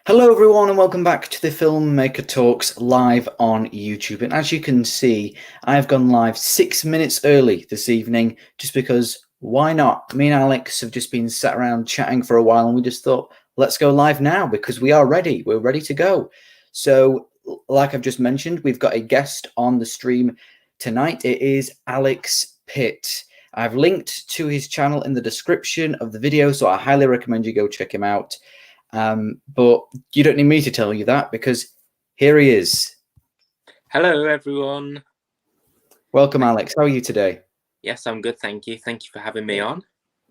Hello everyone and welcome back to the Filmmaker Talks live on YouTube. And as you can see, I've gone live 6 minutes early this evening just because why not? Me and Alex have just been sat around chatting for a while and we just thought, let's go live now because we are ready. We're ready to go. So like I've just mentioned, we've got a guest on the stream tonight. It is Alex Pitt. I've linked to his channel in the description of the video, so I highly recommend you go check him out. But you don't need me to tell you that because here he is. Hello, everyone. Welcome, Alex. How are you today? Yes, I'm good. Thank you. Thank you for having me on.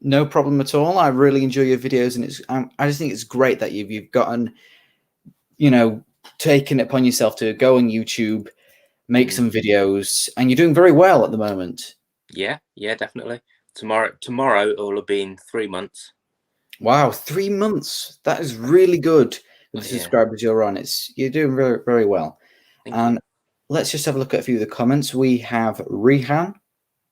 No problem at all. I really enjoy your videos, and I just think it's great that you've gotten, taken it upon yourself to go on YouTube, make some videos, and you're doing very well at the moment. Yeah, definitely. Tomorrow it will have been 3 months. Wow, 3 months. That is really good with the subscribers you're on. You're doing very, very well. And let's just have a look at a few of the comments. We have Rehan,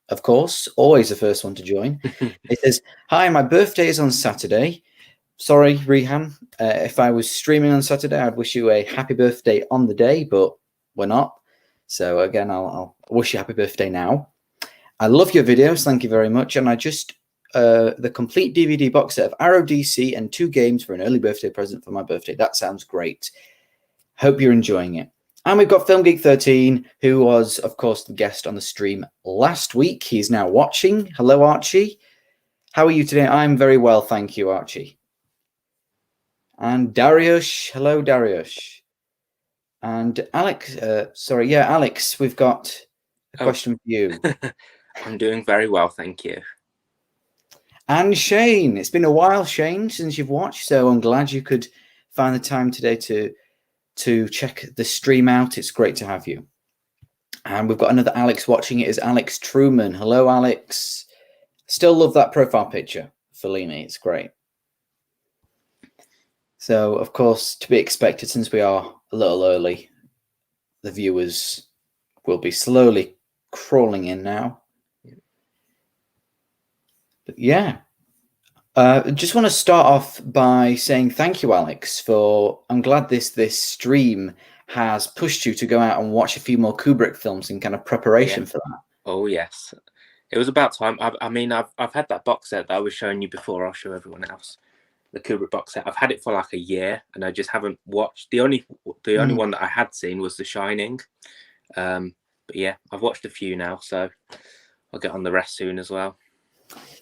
of course, always the first one to join. It says, "Hi, my birthday is on Saturday." Sorry, Rehan. If I was streaming on Saturday, I'd wish you a happy birthday on the day, but we're not. So again, I'll wish you happy birthday now. I love your videos. Thank you very much. And I just the complete DVD box set of Arrow DC and 2 games for an early birthday present for my birthday. That sounds great. Hope you're enjoying it. And we've got Film Geek 13, who was, of course, the guest on the stream last week. He's now watching. Hello, Archie. How are you today? I'm very well, thank you, Archie. And Darius. Hello, Darius. And Alex. Alex, we've got a question for you. I'm doing very well, thank you. And Shane, it's been a while, Shane, since you've watched, so I'm glad you could find the time today to check the stream out. It's great to have you. And we've got another Alex watching. It is Alex Truman. Hello, Alex. Still love that profile picture, Fellini. It's great. So, of course, to be expected, since we are a little early, the viewers will be slowly crawling in now. But yeah. Just want to start off by saying thank you, Alex, I'm glad this stream has pushed you to go out and watch a few more Kubrick films in kind of preparation for that. Oh, yes. It was about time. I've had that box set that I was showing you before. I'll show everyone else. The Kubrick box set. I've had it for like a year and I just haven't watched. The only one that I had seen was The Shining. But yeah, I've watched a few now, so I'll get on the rest soon as well.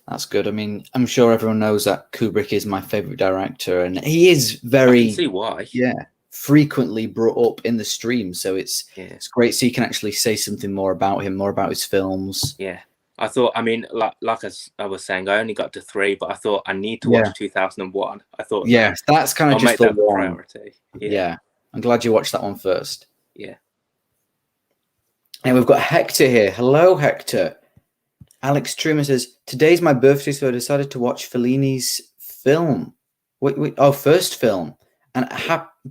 That's good. I mean, I'm sure everyone knows that Kubrick is my favorite director, and he is very, I can see why. Yeah, frequently brought up in the stream. So it's great. So you can actually say something more about him, more about his films. Yeah, I thought. I mean, like as I was saying, I only got to 3, but I thought I need to watch 2001. I thought, that's kind of just the priority. Yeah, I'm glad you watched that one first. Yeah. And we've got Hector here. Hello, Hector. Alex Truman says, "Today's my birthday, so I decided to watch Fellini's film." First film. And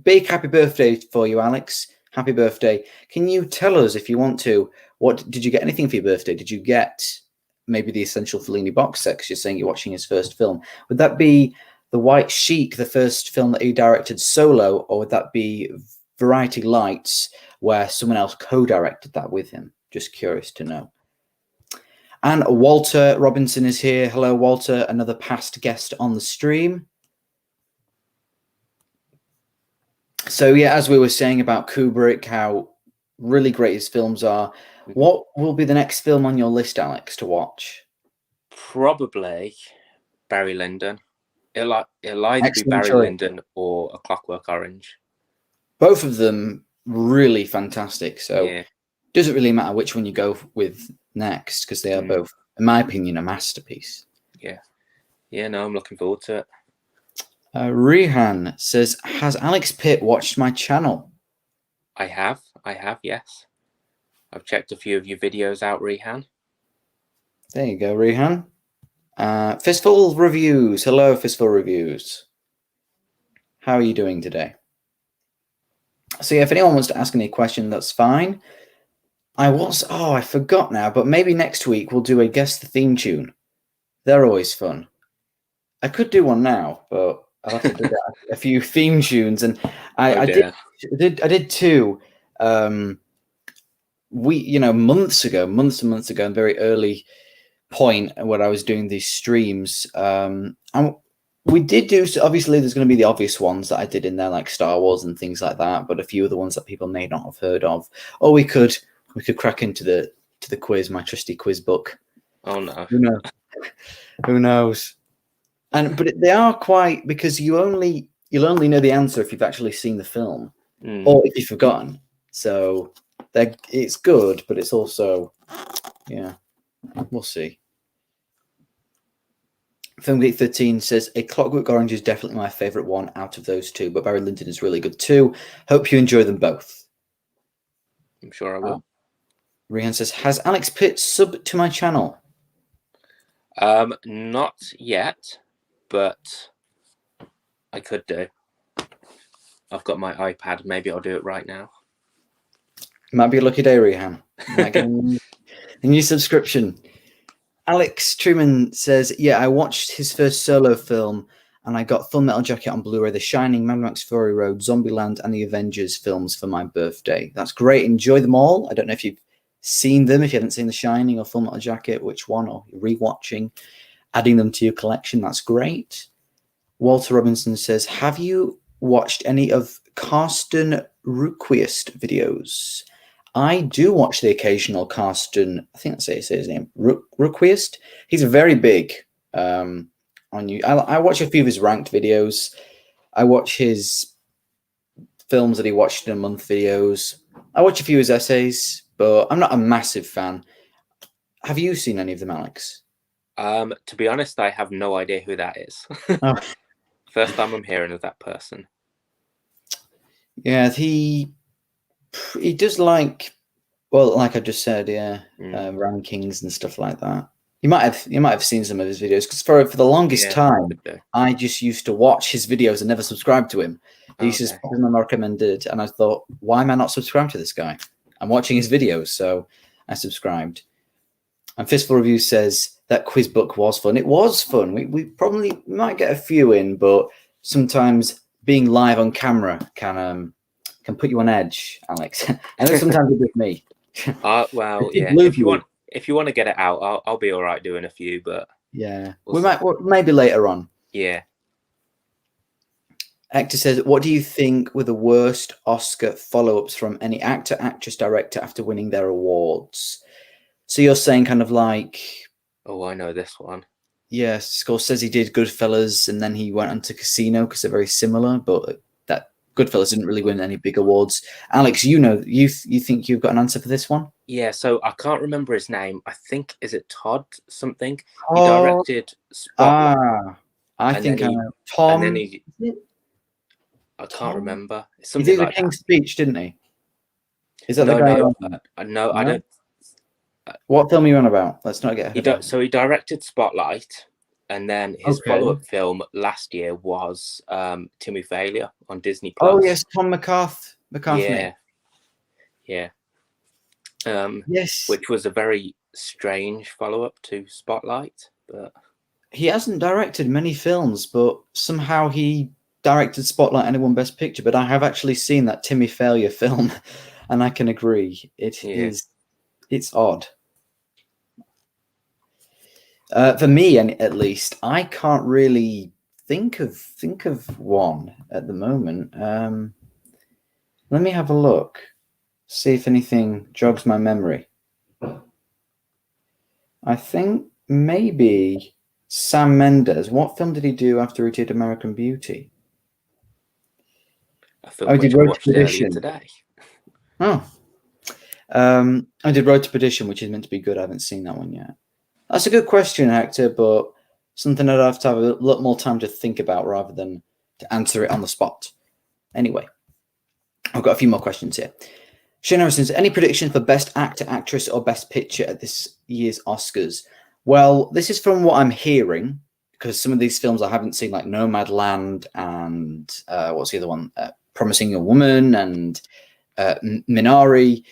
big happy birthday for you, Alex. Happy birthday. Can you tell us, if you want to, what did you get anything for your birthday? Did you get maybe the Essential Fellini box set, because you're saying you're watching his first film? Would that be The White Sheik, the first film that he directed solo, or would that be Variety Lights, where someone else co-directed that with him? Just curious to know. And Walter Robinson is here. Hello, Walter, another past guest on the stream. So, yeah, as we were saying about Kubrick, how really great his films are. What will be the next film on your list, Alex, to watch? Probably Barry Lyndon. It'll either be Barry Lyndon or A Clockwork Orange. Both of them really fantastic. So it doesn't really matter which one you go with next, because they are both, in my opinion, a masterpiece. Yeah, no, I'm looking forward to it. Rehan says, "Has Alex Pitt watched my channel?" I have, yes. I've checked a few of your videos out, Rehan. There you go, Rehan. Fistful Reviews. Hello, Fistful Reviews. How are you doing today? So yeah, if anyone wants to ask any question, that's fine. I forgot now, but maybe next week we'll do a guess the theme tune. They're always fun. I could do one now, but I'll have to dig out a few theme tunes, and I did two. Months and months ago, and very early point where I was doing these streams. And we did do, so obviously there's going to be the obvious ones that I did in there, like Star Wars and things like that, but a few of the ones that people may not have heard of. Or we could crack into the quiz, my trusty quiz book. Oh no. Who knows? But they are quite, because you'll only know the answer if you've actually seen the film or if you've forgotten. So it's good, but it's also, yeah, we'll see. Filmgate 13 says, A Clockwork Orange is definitely my favourite one out of those two, but Barry Lyndon is really good too. Hope you enjoy them both. I'm sure I will. Rehan says, has Alex Pitt subbed to my channel? Not yet, but I could do. I've got my iPad. Maybe I'll do it right now. Might be a lucky day, Rehan. Might get a new subscription. Alex Truman says, yeah, I watched his first solo film and I got Full Metal Jacket on Blu-ray, The Shining, Mad Max Fury Road, Zombieland, and the Avengers films for my birthday. That's great. Enjoy them all. I don't know if you've seen them, if you haven't seen The Shining or Full Metal Jacket, which one, or you're rewatching, adding them to your collection. That's great. Walter Robinson says, have you watched any of Carsten Ruquist videos? I do watch the occasional Carsten, I think that's his name, Ruquist. He's very big on you. I watch a few of his ranked videos. I watch his films that he watched in a month videos. I watch a few of his essays, but I'm not a massive fan. Have you seen any of them, Alex? To be honest, I have no idea who that is. Oh. First time I'm hearing of that person. Yeah, he does like I just said, rankings and stuff like that. You might have seen some of his videos, because for the longest time, I just used to watch his videos and never subscribed to him. He used to put them recommended, and I thought, why am I not subscribed to this guy? I'm watching his videos, so I subscribed. And Fistful Review says that quiz book was fun. It was fun. We probably might get a few in, but sometimes being live on camera can put you on edge, Alex. I know sometimes it's with me. Well, yeah. If you want to get it out, I'll be all right doing a few, but yeah, maybe later on. Yeah. Hector says, what do you think were the worst Oscar follow-ups from any actor, actress, director after winning their awards? So you're saying kind of like... Oh, I know this one. Yes, Scorsese did Goodfellas, and then he went on to Casino because they're very similar, but that Goodfellas didn't really win any big awards. Alex, you think you've got an answer for this one? Yeah, so I can't remember his name. I think, is it Todd something? He directed Spotlight. I think I know. Tom... And then I can't remember. He did the King's Speech, didn't he? Is that the guy? No, I don't. What film are you on about? Let's not get ahead. So he directed Spotlight, and then his follow-up film last year was Timmy Failure on Disney+. Oh yes, Tom McCarthy. Yeah. Yes. Which was a very strange follow-up to Spotlight, but he hasn't directed many films, but somehow he directed Spotlight and won Best Picture. But I have actually seen that Timmy Failure film, and I can agree it's odd. For me, at least, I can't really think of one at the moment. Let me have a look, see if anything jogs my memory. I think maybe Sam Mendes. What film did he do after he did American Beauty? He did Road to Perdition today. Oh. I did Road to Perdition, which is meant to be good. I haven't seen that one yet. That's a good question, Hector, but something I'd have to have a lot more time to think about rather than to answer it on the spot. Anyway, I've got a few more questions here. Shane Harrison says, any predictions for Best Actor, Actress, or Best Picture at this year's Oscars? Well, this is from what I'm hearing, because some of these films I haven't seen, like Nomadland and what's the other one? Promising Young Woman and Minari.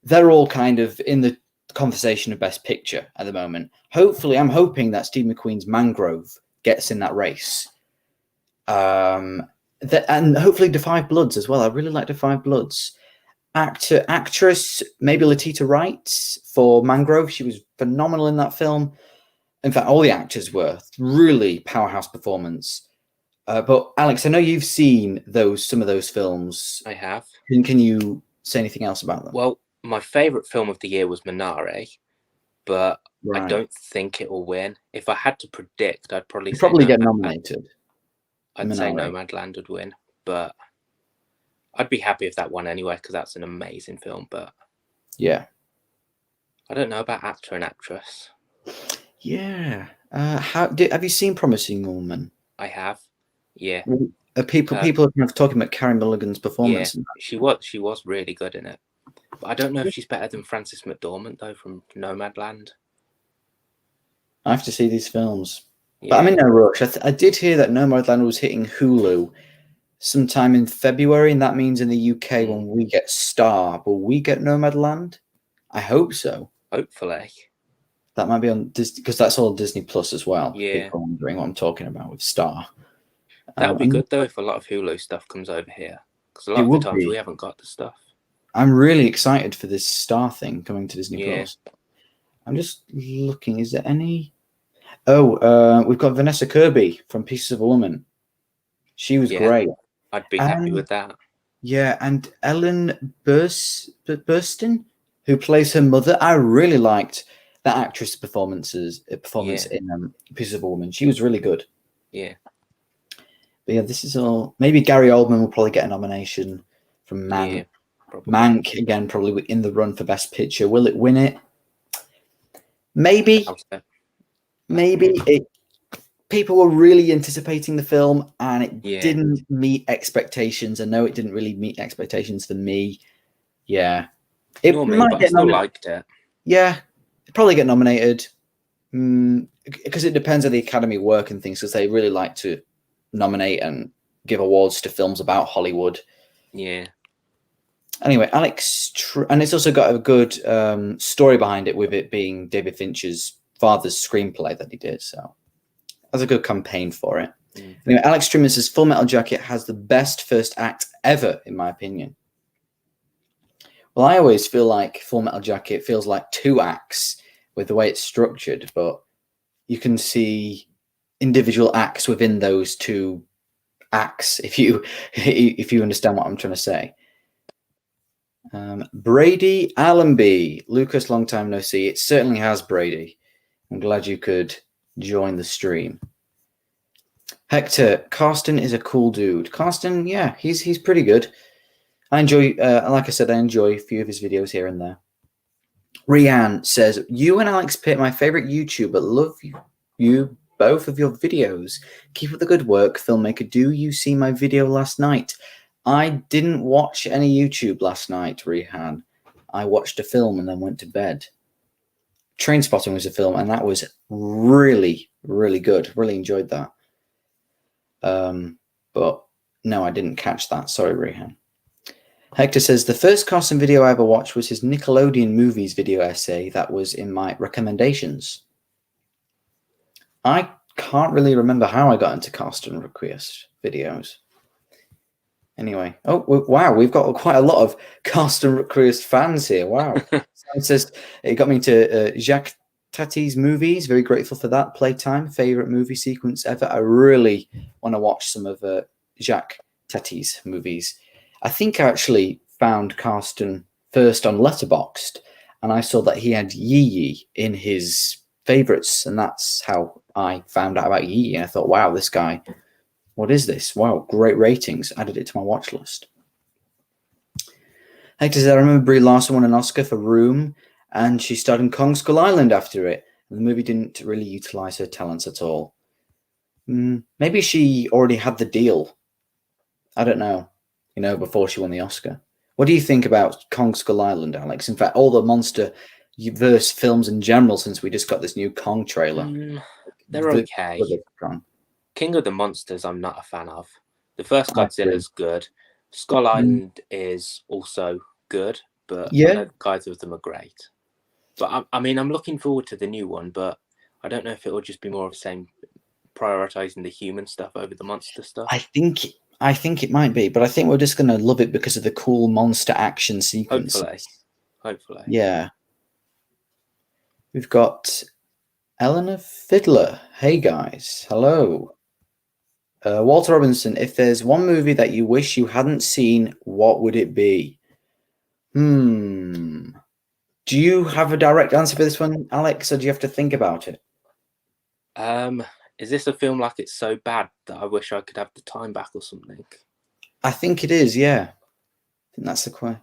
They're all kind of in the conversation of Best Picture at the moment. Hopefully, I'm hoping that Steve McQueen's Mangrove gets in that race. And hopefully Da 5 Bloods as well. I really like Da 5 Bloods. Actress, maybe Letitia Wright for Mangrove. She was phenomenal in that film. In fact, all the actors were really powerhouse performance. But Alex, I know you've seen some of those films. I have. Can you say anything else about them? Well, my favorite film of the year was Minari, but Right. I don't think it will win. If I had to predict, I'd probably get nominated. I'd say Nomadland would win, but I'd be happy if that won anyway, because that's an amazing film. But yeah, I don't know about actor and actress. Yeah. Have you seen Promising Woman? I have. Yeah. People are kind of talking about Carey Mulligan's performance. Yeah, she was really good in it. But I don't know if she's better than Frances McDormand though from Nomadland. I have to see these films, but I'm in no rush. I did hear that Nomadland was hitting Hulu sometime in February, and that means in the UK when we get Star, will we get Nomadland? I hope so. Hopefully. That might be on Disney because that's all Disney Plus as well. Yeah. People wondering what I'm talking about with Star. That would be good though if a lot of Hulu stuff comes over here, because a lot of the times we haven't got the stuff. I'm really excited for this Star thing coming to Disney Plus. I'm just looking. Is there any? Oh, we've got Vanessa Kirby from Pieces of a Woman. She was great. I'd be happy with that. Yeah, and Ellen Burstyn, who plays her mother. I really liked that actress' performance in Pieces of a Woman. She was really good. Yeah. But yeah, this is all. Maybe Gary Oldman will probably get a nomination from Mank. Yeah, Mank again, probably in the run for Best Picture. Will it win it? Maybe. People were really anticipating the film, and it didn't meet expectations. I know it didn't really meet expectations for me. Yeah, it might get nominated. Liked it. Yeah, it'd probably get nominated because it depends on the Academy work and things. Because they really like to nominate and give awards to films about Hollywood. Yeah. Anyway, Alex, and it's also got a good story behind it, with it being David Fincher's father's screenplay that he did. So that's a good campaign for it. Anyway, Alex Trimmer says Full Metal Jacket has the best first act ever, in my opinion. Well, I always feel like Full Metal Jacket feels like 2 acts with the way it's structured, but you can see individual acts within those 2 acts if you understand what I'm trying to say. Brady Allenby, Lucas, long time no see. It certainly has, Brady. I'm glad you could join the stream. Hector, Carsten is a cool dude. Carsten, yeah, he's pretty good. I enjoy, like I said, I enjoy a few of his videos here and there. Rianne says, you and Alex Pitt, my favorite YouTuber, love you both of your videos. Keep up the good work, filmmaker. Do you see my video last night? I didn't watch any YouTube last night, Rihanna. I watched a film and then went to bed. Trainspotting was a film, and that was really, really good. Really enjoyed that. But no, I didn't catch that. Sorry, Rihanna. Hector says, the first Carsten video I ever watched was his Nickelodeon movies video essay that was in my recommendations. I can't really remember how I got into Carsten Ruquist videos. Anyway, wow, we've got quite a lot of Carsten Ruquist fans here. Wow. It says it got me into Jacques Tati's movies. Very grateful for that. Playtime, favorite movie sequence ever. I really want to watch some of Jacques Tati's movies. I think I actually found Carsten first on Letterboxd, and I saw that he had Yee Yee in his favorites, and that's how I found out about Yee Yee. And I thought, wow, this guy. What is this? Wow, great ratings. Added it to my watch list. Hector says, I remember Brie Larson won an Oscar for Room, and she starred in Kong Skull Island after it. And the movie didn't really utilize her talents at all. Maybe she already had the deal. I don't know, before she won the Oscar. What do you think about Kong Skull Island, Alex? In fact, all the monster-verse films in general, since we just got this new Kong trailer. They're okay. King of the Monsters, I'm not a fan of. The first Godzilla is good. Skull Island is also good, but neither of them are great. But I'm looking forward to the new one, but I don't know if it will just be more of the same prioritizing the human stuff over the monster stuff. I think it might be, but I think we're just going to love it because of the cool monster action sequences. Hopefully. Yeah. We've got Eleanor Fiddler. Hey guys, hello. Walter Robinson, if there's one movie that you wish you hadn't seen, what would it be? Do you have a direct answer for this one, Alex, or do you have to think about it? Is this a film like it's so bad that I wish I could have the time back or something? I think it is, yeah. I think that's the question.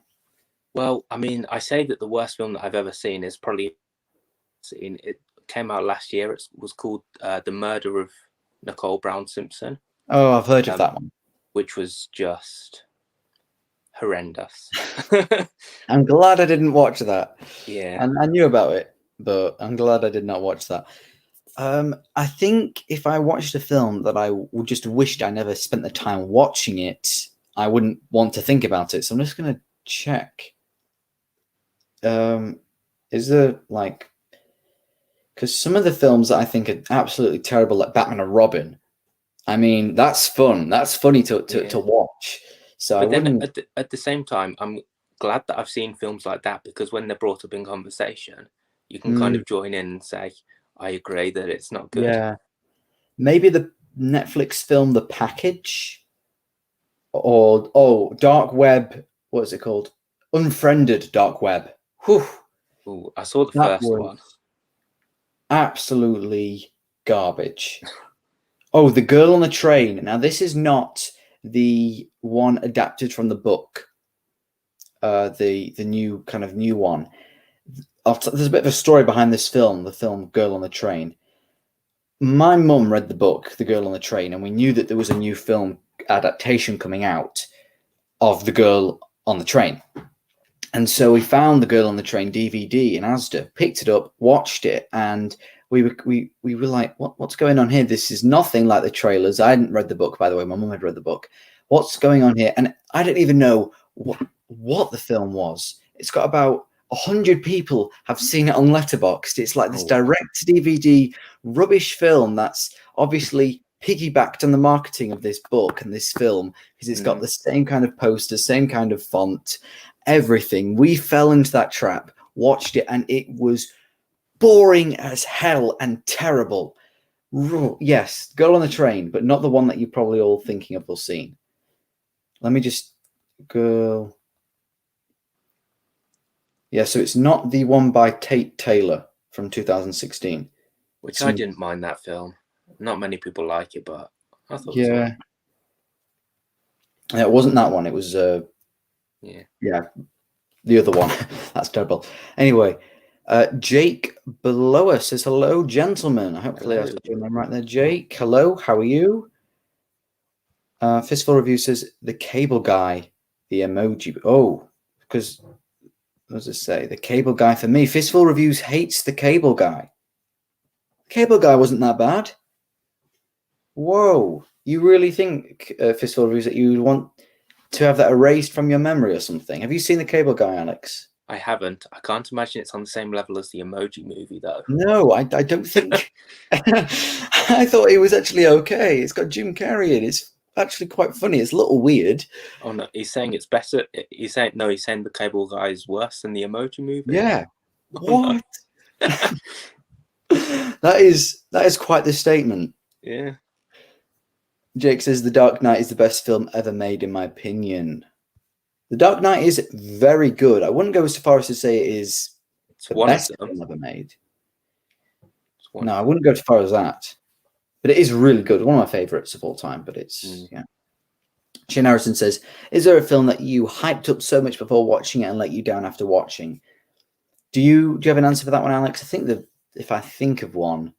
Well, I mean, I say that the worst film that I've ever seen is probably seen. It came out last year. It was called The Murder of Nicole Brown Simpson. Oh, I've heard of that one. Which was just horrendous. I'm glad I didn't watch that. Yeah. And I knew about it, but I'm glad I did not watch that. I think if I watched a film that I just wished I never spent the time watching it, I wouldn't want to think about it. So I'm just going to check. Is there like... Because some of the films that I think are absolutely terrible, like Batman and Robin, I mean, that's fun. That's funny to watch. So but then at the same time, I'm glad that I've seen films like that, because when they're brought up in conversation, you can kind of join in and say, I agree that it's not good. Yeah. Maybe the Netflix film The Package, or Dark Web, what is it called? Unfriended Dark Web. Whew. Ooh, I saw the first one. Absolutely garbage. Oh, The Girl on the Train. Now, this is not the one adapted from the book. The new one. There's a bit of a story behind this film, the film Girl on the Train. My mum read the book, The Girl on the Train, and we knew that there was a new film adaptation coming out of The Girl on the Train. And so we found The Girl on the Train DVD in Asda, picked it up, watched it, and we were like, what's going on here? This is nothing like the trailers. I hadn't read the book, by the way. My mum had read the book. What's going on here? And I didn't even know what the film was. It's got about 100 people have seen it on Letterboxd. It's like this direct-to-DVD rubbish film that's obviously piggybacked on the marketing of this book and this film, because it's got the same kind of poster, same kind of font, everything. We fell into that trap, watched it, and it was boring as hell and terrible. Yes, Girl on the Train, but not the one that you're probably all thinking of or seen. Let me just go... Yeah, so it's not the one by Tate Taylor from 2016. Which I didn't mind that film. Not many people like it, but I thought it was it wasn't that one. It was the other one. That's terrible. Anyway, Jake below us says, hello, gentlemen. Hopefully I was doing them right there. Jake, hello, how are you? Fistful Review says, the cable guy, the emoji. Oh, because... What does it say? The cable guy for me. Fistful Reviews hates the cable guy. The cable guy wasn't that bad. Whoa. You really think, Fistful Reviews, that you would want to have that erased from your memory or something? Have you seen the cable guy, Alex? I haven't. I can't imagine it's on the same level as the Emoji Movie, though. No, I don't think. I thought it was actually okay. It's got Jim Carrey in. It's actually quite funny. It's a little weird. Oh no, he's saying it's better. He's saying the cable guy is worse than the Emoji Movie. Yeah. What? That is quite the statement. Yeah. Jake says The Dark Knight is the best film ever made, in my opinion. The Dark Knight is very good. I wouldn't go so far as to say it is the best film ever made. No, I wouldn't go as far as that. But it is really good. One of my favorites of all time, but it's, yeah. Shane Harrison says, is there a film that you hyped up so much before watching it and let you down after watching? Do you have an answer for that one, Alex? I think that if I think of one.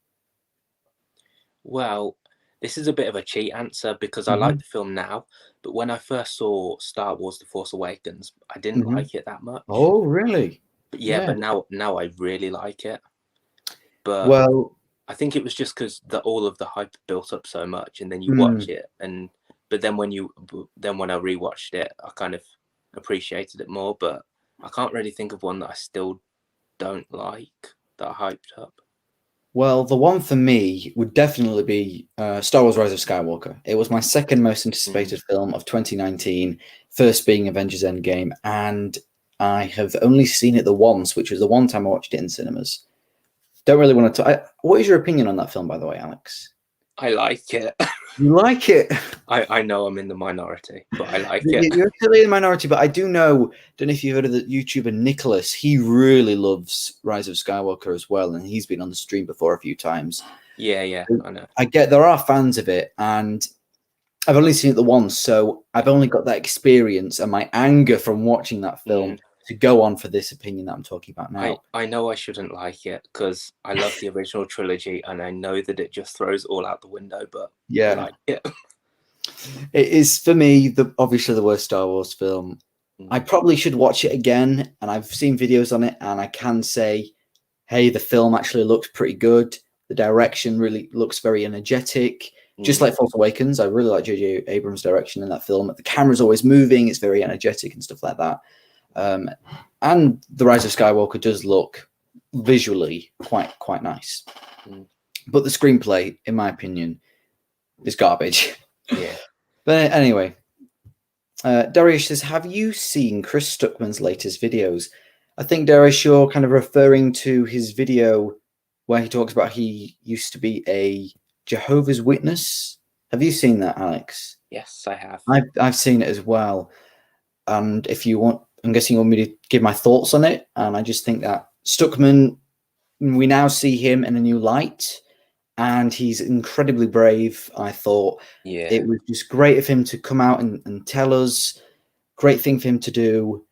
Well, this is a bit of a cheat answer because I like the film now, but when I first saw Star Wars The Force Awakens, I didn't like it that much. Oh, really? But but now I really like it. But well, I think it was just because all of the hype built up so much, and then you watch it, but then when I rewatched it, I kind of appreciated it more. But I can't really think of one that I still don't like that I hyped up. Well, the one for me would definitely be Star Wars Rise of Skywalker. It was my second most anticipated film of 2019, first being Avengers Endgame, and I have only seen it the once, which was the one time I watched it in cinemas. Don't really want to... what is your opinion on that film, by the way, Alex? I like it. You like it? I know I'm in the minority, but I like it. You're still in the minority, but I don't know if you've heard of the YouTuber Nicholas. He really loves Rise of Skywalker as well, and he's been on the stream before a few times. Yeah, I know. I get there are fans of it, and I've only seen it the once, so I've only got that experience and my anger from watching that film to go on for this opinion that I'm talking about now. I know I shouldn't like it because I love the original trilogy, and I know that it just throws all out the window, but yeah, I like it. It is, for me, obviously the worst Star Wars film. I probably should watch it again, and I've seen videos on it, and I can say, hey, the film actually looks pretty good. The direction really looks very energetic, just like Force Awakens. I really like J.J. Abrams' direction in that film. The camera's always moving. It's very energetic and stuff like that. And The Rise of Skywalker does look visually quite nice. But the screenplay, in my opinion, is garbage. Yeah. But anyway, Darius says, have you seen Chris Stuckman's latest videos? I think, Darius, you're kind of referring to his video where he talks about he used to be a Jehovah's Witness. Have you seen that, Alex? Yes, I have. I've seen it as well. And if you want, I'm guessing you want me to give my thoughts on it. And I just think that Stuckman, we now see him in a new light. And he's incredibly brave. I thought it was just great of him to come out and tell us. Great thing for him to do.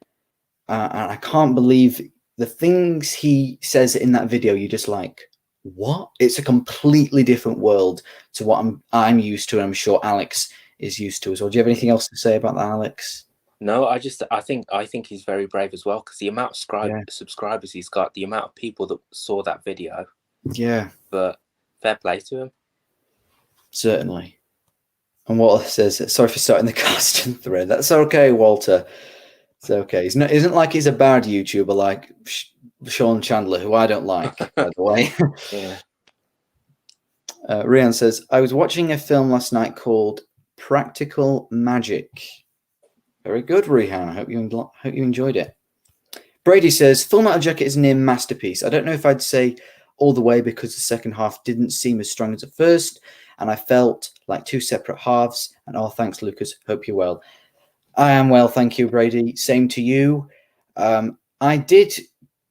And I can't believe the things he says in that video. You're just like, what? It's a completely different world to what I'm used to, and I'm sure Alex is used to as well. Do you have anything else to say about that, Alex? No, I think he's very brave as well, because the amount of subscribers he's got, the amount of people that saw that video. Yeah. But fair play to him. Certainly. And Walter says, sorry for starting the Carsten thread. That's okay, Walter. It's okay. Isn't like he's a bad YouTuber like Sean Chandler, who I don't like, by the way. Yeah. Rian says, I was watching a film last night called Practical Magic. Very good, Rihan. I hope you enjoyed it. Brady says, Full Metal Jacket is a near masterpiece. I don't know if I'd say all the way, because the second half didn't seem as strong as the first, and I felt like two separate halves. And thanks, Lucas. Hope you're well. I am well, thank you, Brady. Same to you. I did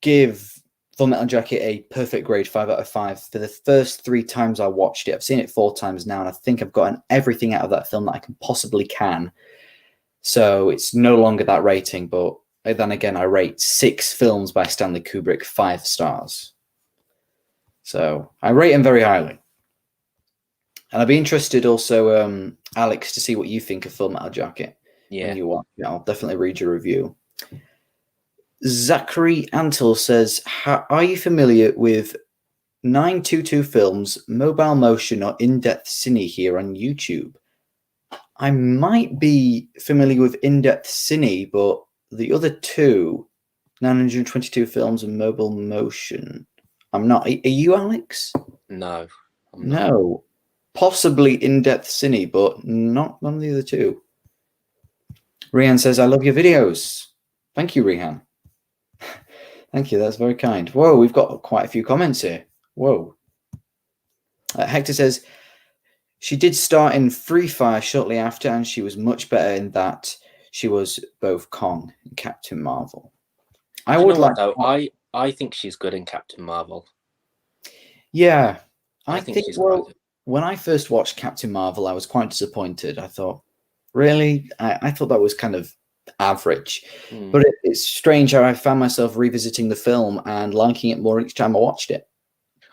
give Full Metal Jacket a perfect grade, 5 out of 5 for the first 3 times I watched it. I've seen it 4 times now, and I think I've gotten everything out of that film that I can possibly can. So it's no longer that rating, but then again, I rate 6 films by Stanley Kubrick 5 stars. So I rate him very highly. And I'd be interested also, Alex, to see what you think of Full Metal Jacket. Yeah. When you watch it. I'll definitely read your review. Zachary Antle says, are you familiar with 922 Films, Mobile Motion, or In-Depth Cine here on YouTube? I might be familiar with In-Depth Cine, but the other two, 922 Films and Mobile Motion, I'm not. Are you, Alex? No. No. Possibly In-Depth Cine, but not none of the other two. Rihan says, I love your videos. Thank you, Rihan. Thank you. That's very kind. Whoa, we've got quite a few comments here. Whoa. Hector says, she did start in Free Fire shortly after, and she was much better in that. She was both Kong and Captain Marvel. I think she's good in Captain Marvel. Yeah. I think she's well, when I first watched Captain Marvel, I was quite disappointed. I thought, really? I thought that was kind of average. But it's strange how I found myself revisiting the film and liking it more each time I watched it.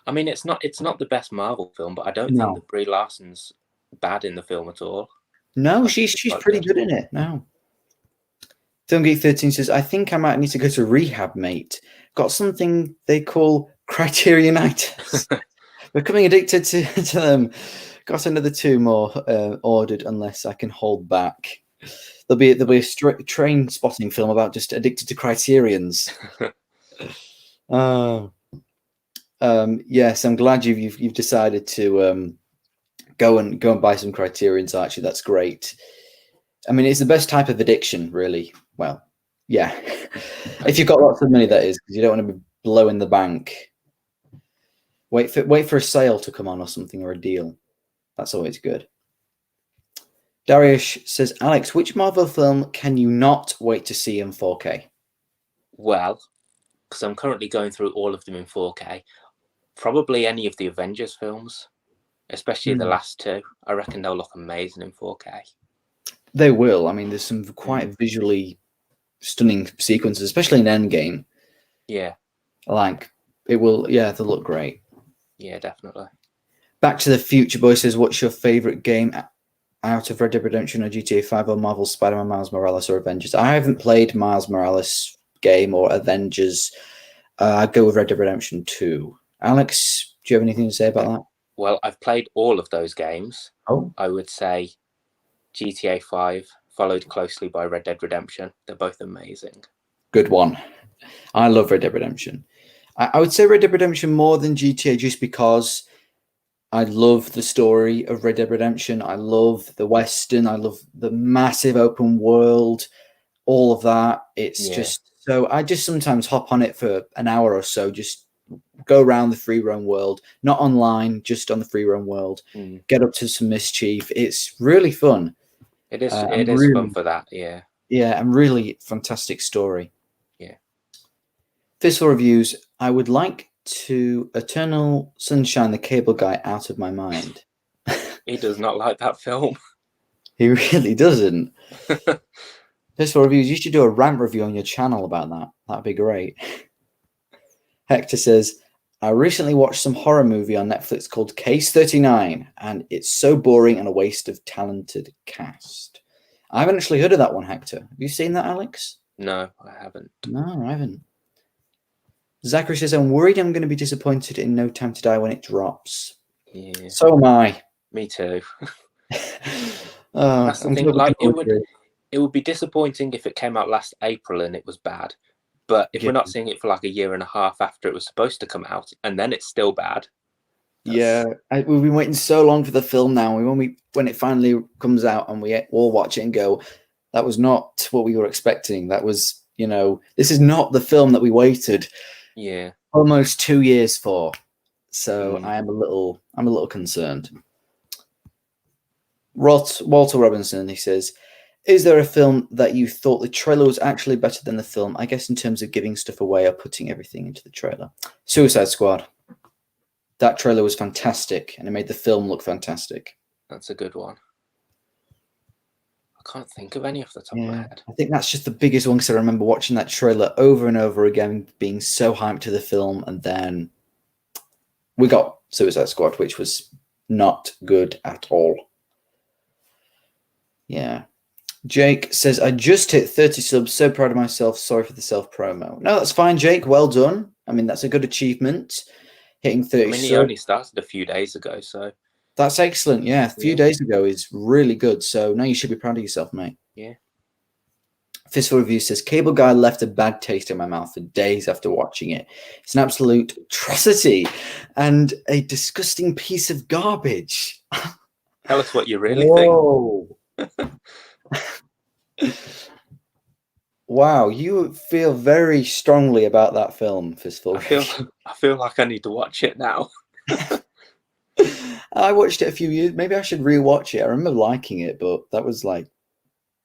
I mean, it's not the best Marvel film, but I don't think that Brie Larson's bad in the film at all. No, she's pretty good in it. No. FilmGeek13 says, I think I might need to go to rehab, mate. Got something they call Criterionitis. Becoming addicted to them. Got another 2 more ordered unless I can hold back. There'll be a train spotting film about just addicted to Criterions. Yes, I'm glad you've decided to go and buy some Criterions. Actually, that's great. I mean, it's the best type of addiction, really. Well, yeah, if you've got lots of money, that is, because you don't want to be blowing the bank. Wait for a sale to come on or something, or a deal. That's always good. Darius says, Alex, which Marvel film can you not wait to see in 4K? Well, because I'm currently going through all of them in 4K, probably any of the Avengers films, especially the last two. I reckon they'll look amazing in 4K. They will. I mean, there's some quite visually stunning sequences, especially in Endgame. Yeah. Like, it will, yeah, they'll look great. Yeah, definitely. Back to the Future Boy says, what's your favorite game out of Red Dead Redemption or GTA 5 or Marvel Spider-Man, Miles Morales, or Avengers? I haven't played Miles Morales game or Avengers. I'd go with Red Dead Redemption 2. Alex, do you have anything to say about that? Well, I've played all of those games. Oh, I would say GTA 5, followed closely by Red Dead Redemption. They're both amazing. good one. I love Red Dead Redemption. I would say Red Dead Redemption more than GTA just because I love the story of Red Dead Redemption. I love the Western. I love the massive open world, all of that. It's just so I just sometimes hop on it for an hour or so, just go around the free roam world, not online, just on the free roam world, get up to some mischief. It's really fun. It is really fun for that, yeah. Yeah, and really fantastic story. Yeah. Fiscal reviews, I would like to Eternal Sunshine the Cable Guy out of my mind. He does not like that film. He really doesn't. Fiscal reviews, you should do a rant review on your channel about that. That'd be great. Hector says, I recently watched some horror movie on Netflix called Case 39, and it's so boring and a waste of talented cast. I haven't actually heard of that one, Hector. Have you seen that, Alex? No, I haven't. No, I haven't. Zachary says, I'm worried I'm going to be disappointed in No Time to Die when it drops. Yeah. So am I. Me too. That's the thing. Like, it would be disappointing if it came out last April and it was bad. But if we're not seeing it for like a year and a half after it was supposed to come out, and then it's still bad. Yeah, we've been waiting so long for the film now. When it finally comes out and we all watch it and go, that was not what we were expecting. That was, this is not the film that we waited. Yeah. Almost 2 years for. So I'm a little concerned. Walter Robinson, he says, is there a film that you thought the trailer was actually better than the film? I guess in terms of giving stuff away or putting everything into the trailer. Suicide Squad. That trailer was fantastic, and it made the film look fantastic. That's a good one. I can't think of any off the top of my head. I think that's just the biggest one, because I remember watching that trailer over and over again, being so hyped to the film, and then we got Suicide Squad, which was not good at all. Yeah. Jake says, I just hit 30 subs. So proud of myself. Sorry for the self-promo. No, that's fine, Jake. Well done. I mean, that's a good achievement. Hitting 30 subs. He only started a few days ago, so. That's excellent. Yeah, a few days ago is really good. So now you should be proud of yourself, mate. Yeah. Fistful Review says, Cable Guy left a bad taste in my mouth for days after watching it. It's an absolute atrocity and a disgusting piece of garbage. Tell us what you really think. Wow, you feel very strongly about that film, Fistful. I feel like I need to watch it now. I watched it a few years. Maybe I should rewatch it. I remember liking it, but that was like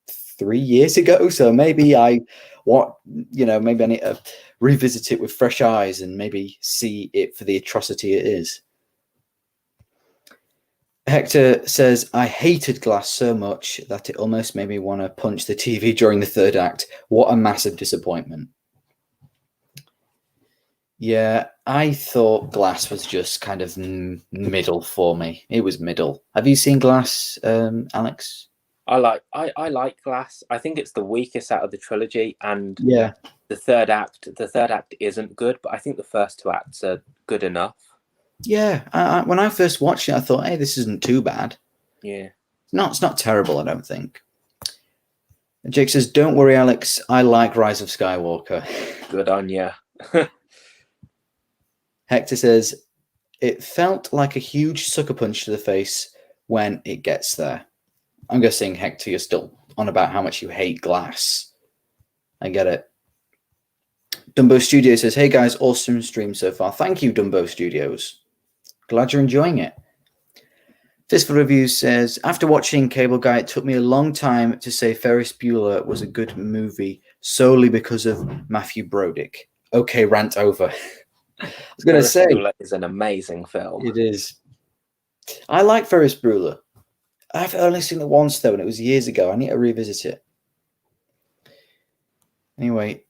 3 years ago. So maybe maybe I need to revisit it with fresh eyes and maybe see it for the atrocity it is. Hector says, I hated Glass so much that it almost made me want to punch the TV during the third act. What a massive disappointment. Yeah, I thought Glass was just kind of middle for me. It was middle. Have you seen Glass, Alex? I like Glass. I think it's the weakest out of the trilogy, and the third act isn't good, but I think the first two acts are good enough. Yeah, when I first watched it, I thought, hey, this isn't too bad. Yeah. It's not terrible, I don't think. Jake says, don't worry, Alex. I like Rise of Skywalker. Good on you. Hector says, it felt like a huge sucker punch to the face when it gets there. I'm guessing, Hector, you're still on about how much you hate Glass. I get it. Dumbo Studio says, hey guys, awesome stream so far. Thank you, Dumbo Studios. Glad you're enjoying it. Fistful Reviews says, after watching Cable Guy, it took me a long time to say Ferris Bueller was a good movie solely because of Matthew Broderick. Okay, rant over. I was going to say, Bueller is an amazing film. It is. I like Ferris Bueller. I've only seen it once, though, and it was years ago. I need to revisit it. Anyway,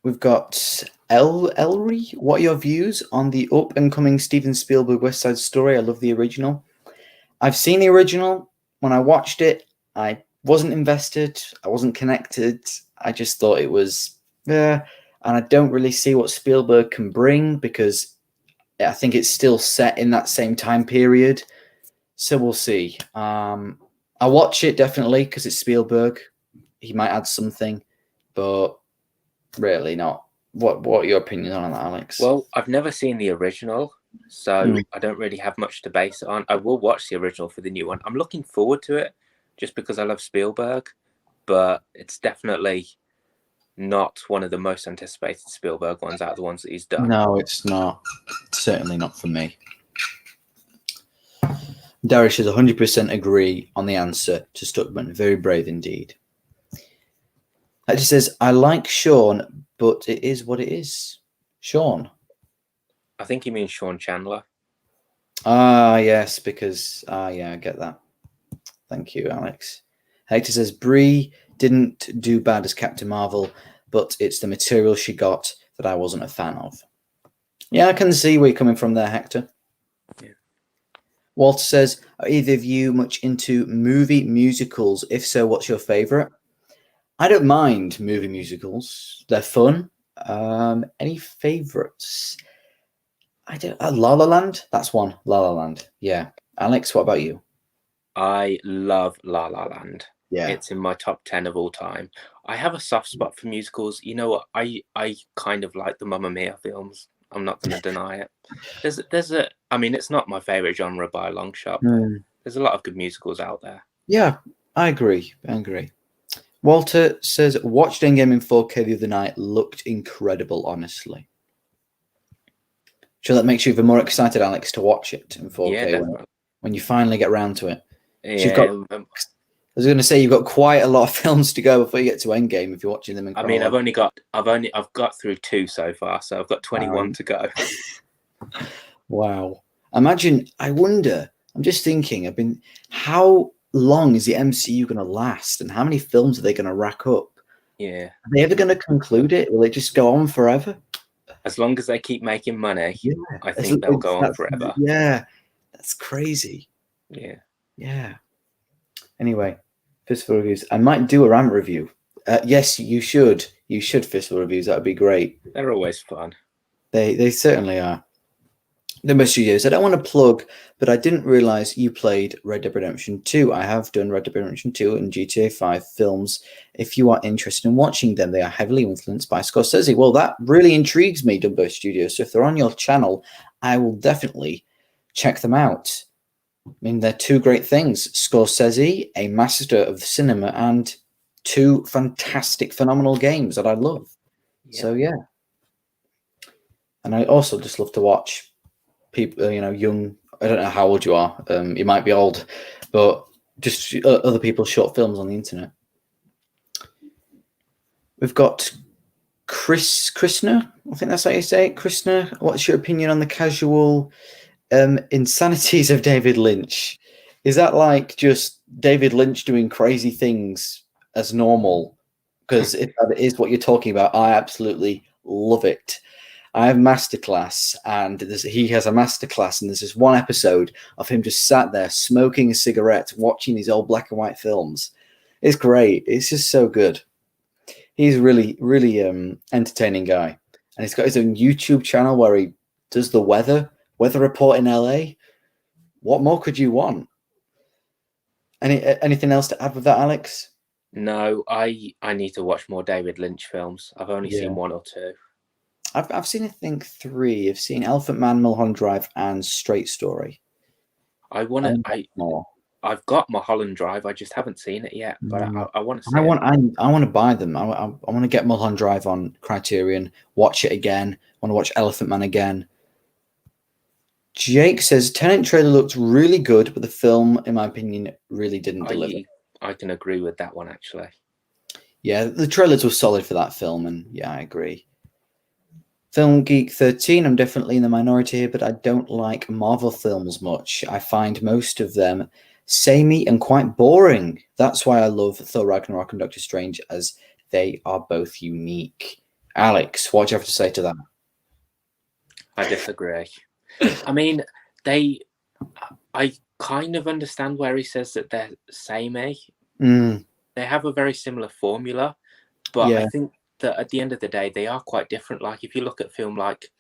we've got Elry. What are your views on the up-and-coming Steven Spielberg West Side Story? I love the original. I've seen the original. When I watched it, I wasn't invested. I wasn't connected. I just thought it was there. And I don't really see what Spielberg can bring because I think it's still set in that same time period. So we'll see. I'll watch it definitely because it's Spielberg. He might add something, but really not. What are your opinions on that, Alex? Well, I've never seen the original, so I don't really have much to base it on. I will watch the original for the new one. I'm looking forward to it just because I love Spielberg, but it's definitely not one of the most anticipated Spielberg ones out of the ones that he's done. No, it's not. Certainly not for me. Darish says 100% agree on the answer to Stuckman. Very brave indeed. It just says, I like Sean, but it is what it is. Sean. I think he means Sean Chandler. Ah, yes, because, yeah, I get that. Thank you, Alex. Hector says, Brie didn't do bad as Captain Marvel, but it's the material she got that I wasn't a fan of. Yeah, I can see where you're coming from there, Hector. Yeah. Walter says, are either of you much into movie musicals? If so, what's your favorite? I don't mind movie musicals. They're fun. Any favorites? I don't. La La Land. That's one. La La Land. Yeah. Alex, what about you? I love La La Land. Yeah. It's in my top 10 of all time. I have a soft spot for musicals. You know what? I kind of like the Mamma Mia films. I'm not going to deny it. I mean, it's not my favorite genre by a long shot. There's a lot of good musicals out there. Yeah, I agree. Walter says, watched Endgame in 4K the other night. Looked incredible, honestly. Sure, that makes you even more excited, Alex, to watch it in 4K when you finally get around to it. Yeah. I was going to say you've got quite a lot of films to go before you get to Endgame if you're watching them in chronology. I mean, I've got through 2 so far, so I've got 21 to go. Wow. I wonder, I'm just thinking, how long is the MCU going to last and how many films are they going to rack up? Yeah. Are they ever going to conclude it? Will it just go on forever? As long as they keep making money, I think they'll go on forever. Yeah. That's crazy. Yeah. Yeah. Anyway, Fistful Reviews. I might do a rant review. Yes, you should. You should, Fistful Reviews. That would be great. They're always fun. They certainly are. Number Studios. I don't want to plug, but I didn't realize you played Red Dead Redemption 2. I have done Red Dead Redemption 2 and GTA 5 films. If you are interested in watching them, they are heavily influenced by Scorsese. Well, that really intrigues me, Dumbo Studios. So if they're on your channel, I will definitely check them out. I mean, they're two great things. Scorsese, a master of cinema, and 2 fantastic, phenomenal games that I love. Yeah. So, yeah. And I also just love to watch people, young, I don't know how old you are. You might be old, but just other people's short films on the internet. We've got Krishna. I think that's how you say it. Krishna, what's your opinion on the casual insanities of David Lynch? Is that like just David Lynch doing crazy things as normal? Because if that is what you're talking about, I absolutely love it. I have Masterclass, and he has a Masterclass, and there's this one episode of him just sat there smoking a cigarette, watching these old black and white films. It's great. It's just so good. He's really, really entertaining guy, and he's got his own YouTube channel where he does the weather report in LA. What more could you want? Anything else to add with that, Alex? No, I need to watch more David Lynch films. I've only seen 1 or 2. I've seen, I think, 3. I've seen Elephant Man, Mulholland Drive, and Straight Story. I've got Mulholland Drive. I just haven't seen it yet, but I want to see it. I want to buy them. I want to get Mulholland Drive on Criterion, watch it again. I want to watch Elephant Man again. Jake says Tenet trailer looked really good, but the film, in my opinion, really didn't deliver. I can agree with that one, actually. Yeah, the trailers were solid for that film, and yeah, I agree. Film Geek 13, I'm definitely in the minority here, but I don't like Marvel films much. I find most of them samey and quite boring. That's why I love Thor Ragnarok and Doctor Strange, as they are both unique. Alex, what do you have to say to that? I disagree. I mean, I kind of understand where he says that they're samey. They have a very similar formula, but I think that at the end of the day, they are quite different. Like if you look at a film like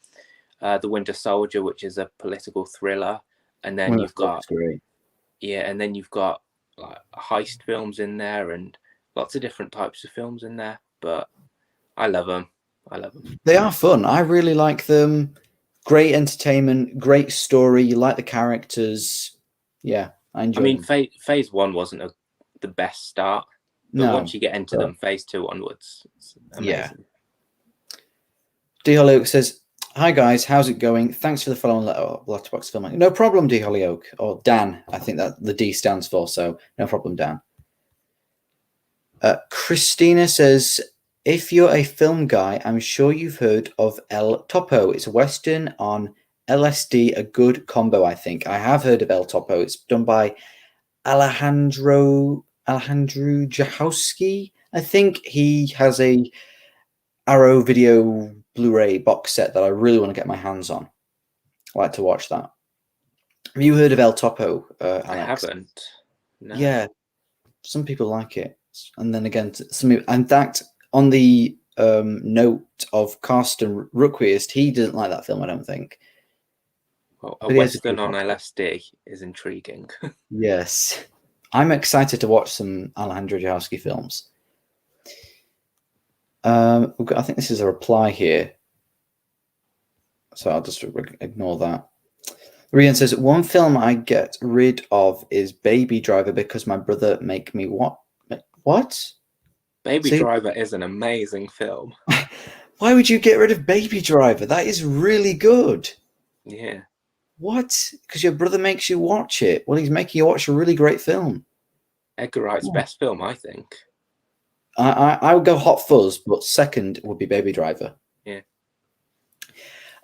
The Winter Soldier, which is a political thriller, and then you've got and then you've got like heist films in there and lots of different types of films in there. But I love them. They are fun. I really like them. Great entertainment, great story. You like the characters. Yeah, I enjoy. I mean, phase 1 wasn't the best start, but once you get into them, phase 2 onwards, it's amazing. Yeah. D Hollyoak says, "Hi guys, how's it going? Thanks for the follow on Letterboxd Filmmaker." No problem, D Hollyoak, or Dan. I think that the D stands for, so no problem, Dan. Christina says, "If you're a film guy, I'm sure you've heard of El Topo. It's a Western on LSD, a good combo, I think. I have heard of El Topo. It's done by Alejandro Jahowski. I think he has a Arrow Video Blu-ray box set that I really want to get my hands on. I'd like to watch that. Have you heard of El Topo, Alex? I haven't. No. Yeah, some people like it. And then again, in fact, on the note of Carsten Ruquist, he doesn't like that film, I don't think. Well, a Western on LSD is intriguing. Yes. I'm excited to watch some Alejandro Jodorowsky films. I think this is a reply here, so I'll just ignore that. Rian says, "One film I get rid of is Baby Driver because my brother make me what? Baby Driver is an amazing film. Why would you get rid of Baby Driver? That is really good. Yeah. What? Because your brother makes you watch it. Well, he's making you watch a really great film. Edgar Wright's best film, I think. I would go Hot Fuzz, but second would be Baby Driver. Yeah.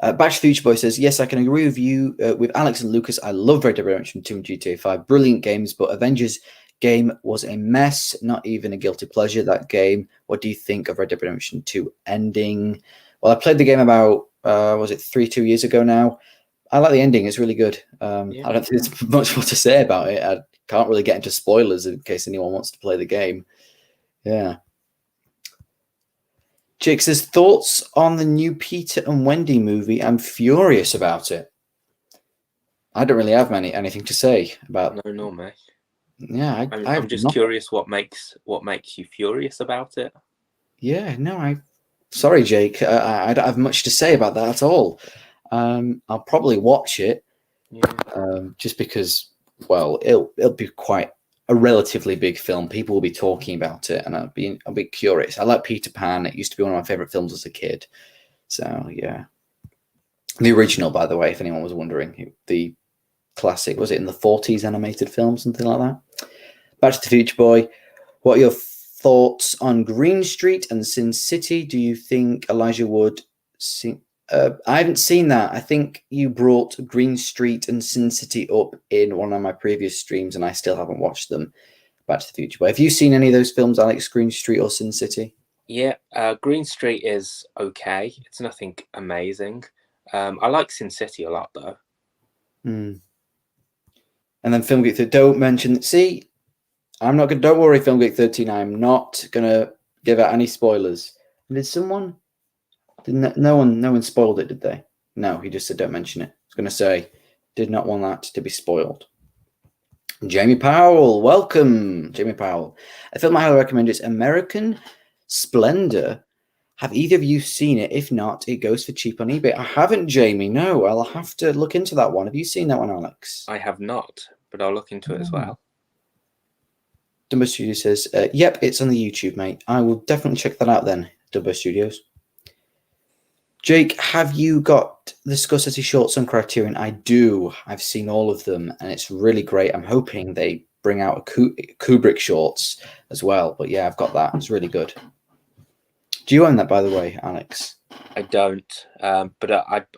Bash Future Boy says, "Yes, I can agree with you, with Alex and Lucas. I love Red Dead Redemption 2 and GTA 5. Brilliant games, but Avengers game was a mess. Not even a guilty pleasure, that game. What do you think of Red Dead Redemption 2 ending?" Well, I played the game about, 2 years ago now. I like the ending. It's really good. I don't think there's much more to say about it. I can't really get into spoilers in case anyone wants to play the game. Yeah. Jake says, "Thoughts on the new Peter and Wendy movie? I'm furious about it." I don't really have anything to say about. No, mate. Yeah, I'm just curious what makes you furious about it. Yeah, no, sorry, Jake. I don't have much to say about that at all. I'll probably watch it, just because, well, it'll be quite a relatively big film. People will be talking about it, and I'll be curious. I like Peter Pan. It used to be one of my favorite films as a kid. So yeah, the original, by the way, if anyone was wondering, the classic, was it in the 40s animated film, something like that? Back to the Future Boy. What are your thoughts on Green Street and Sin City? Do you think Elijah Wood I haven't seen that. I think you brought Green Street and Sin City up in one of my previous streams, and I still haven't watched them. Back to the Future Boy. Have you seen any of those films, Alex? Green Street or Sin City? Yeah, Green Street is okay. It's nothing amazing. I like Sin City a lot, though. And then Film Geek, don't mention. See, I'm not gonna. Don't worry, Film Geek 13. I'm not gonna give out any spoilers. Did someone? No one spoiled it, did they? No, he just said don't mention it. I was going to say, did not want that to be spoiled. Jamie Powell, welcome, Jamie Powell. A film I highly recommend is American Splendor. Have either of you seen it? If not, it goes for cheap on eBay. I haven't, Jamie. No, I'll have to look into that one. Have you seen that one, Alex? I have not, but I'll look into it as well. Dumbo Studio says, yep, it's on the YouTube, mate. I will definitely check that out then, Dumbo Studios. Jake, have you got the Scorsese shorts on Criterion? I do. I've seen all of them, and it's really great. I'm hoping they bring out a Kubrick shorts as well. But yeah, I've got that. It's really good. Do you own that, by the way, Alex? I don't, but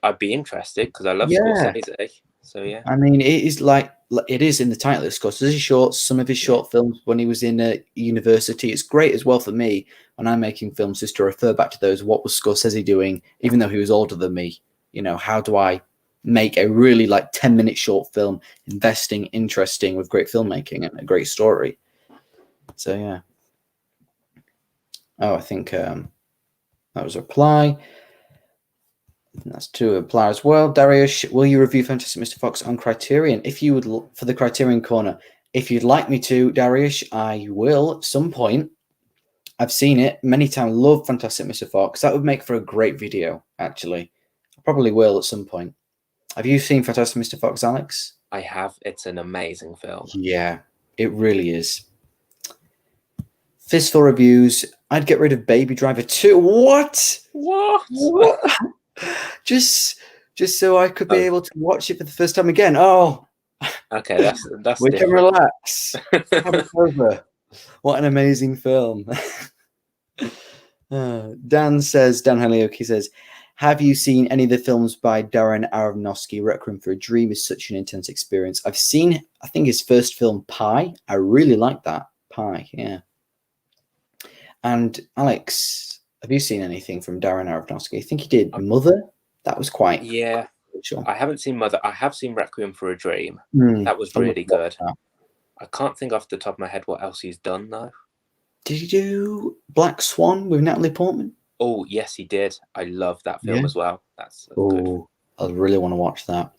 I'd be interested because I love Scorsese. So yeah. I mean, it is in the title. It's Scorsese shorts, some of his short films when he was in university. It's great as well for me when I'm making films just to refer back to those. What was Scorsese doing, even though he was older than me? You know, how do I make a really 10-minute short film, investing, interesting, with great filmmaking and a great story? So yeah. Oh, I think that was a reply. That's to reply as well. Darius, will you review Fantastic Mr. Fox on Criterion? If you would, for the Criterion Corner, if you'd like me to, Darius, I will at some point. I've seen it many times. Love Fantastic Mr. Fox. That would make for a great video, actually. I probably will at some point. Have you seen Fantastic Mr. Fox, Alex? I have. It's an amazing film. Yeah, it really is. Fistful reviews. I'd get rid of Baby Driver 2. What? Just so I could be able to watch it for the first time again. Oh, okay, that's we can relax. Have it over. What an amazing film. Dan Halioki says, have you seen any of the films by Darren Aronofsky? Requiem for a Dream is such an intense experience. I've seen, I think, his first film, Pi. I really like that. Pi, yeah. And Alex, have you seen anything from Darren Aronofsky? I think he did Mother. That was quite... Yeah. Sure. I haven't seen Mother. I have seen Requiem for a Dream. That was really good. I can't think off the top of my head what else he's done, though. Did he do Black Swan with Natalie Portman? Oh, yes, he did. I love that film as well. That's good. I really want to watch that.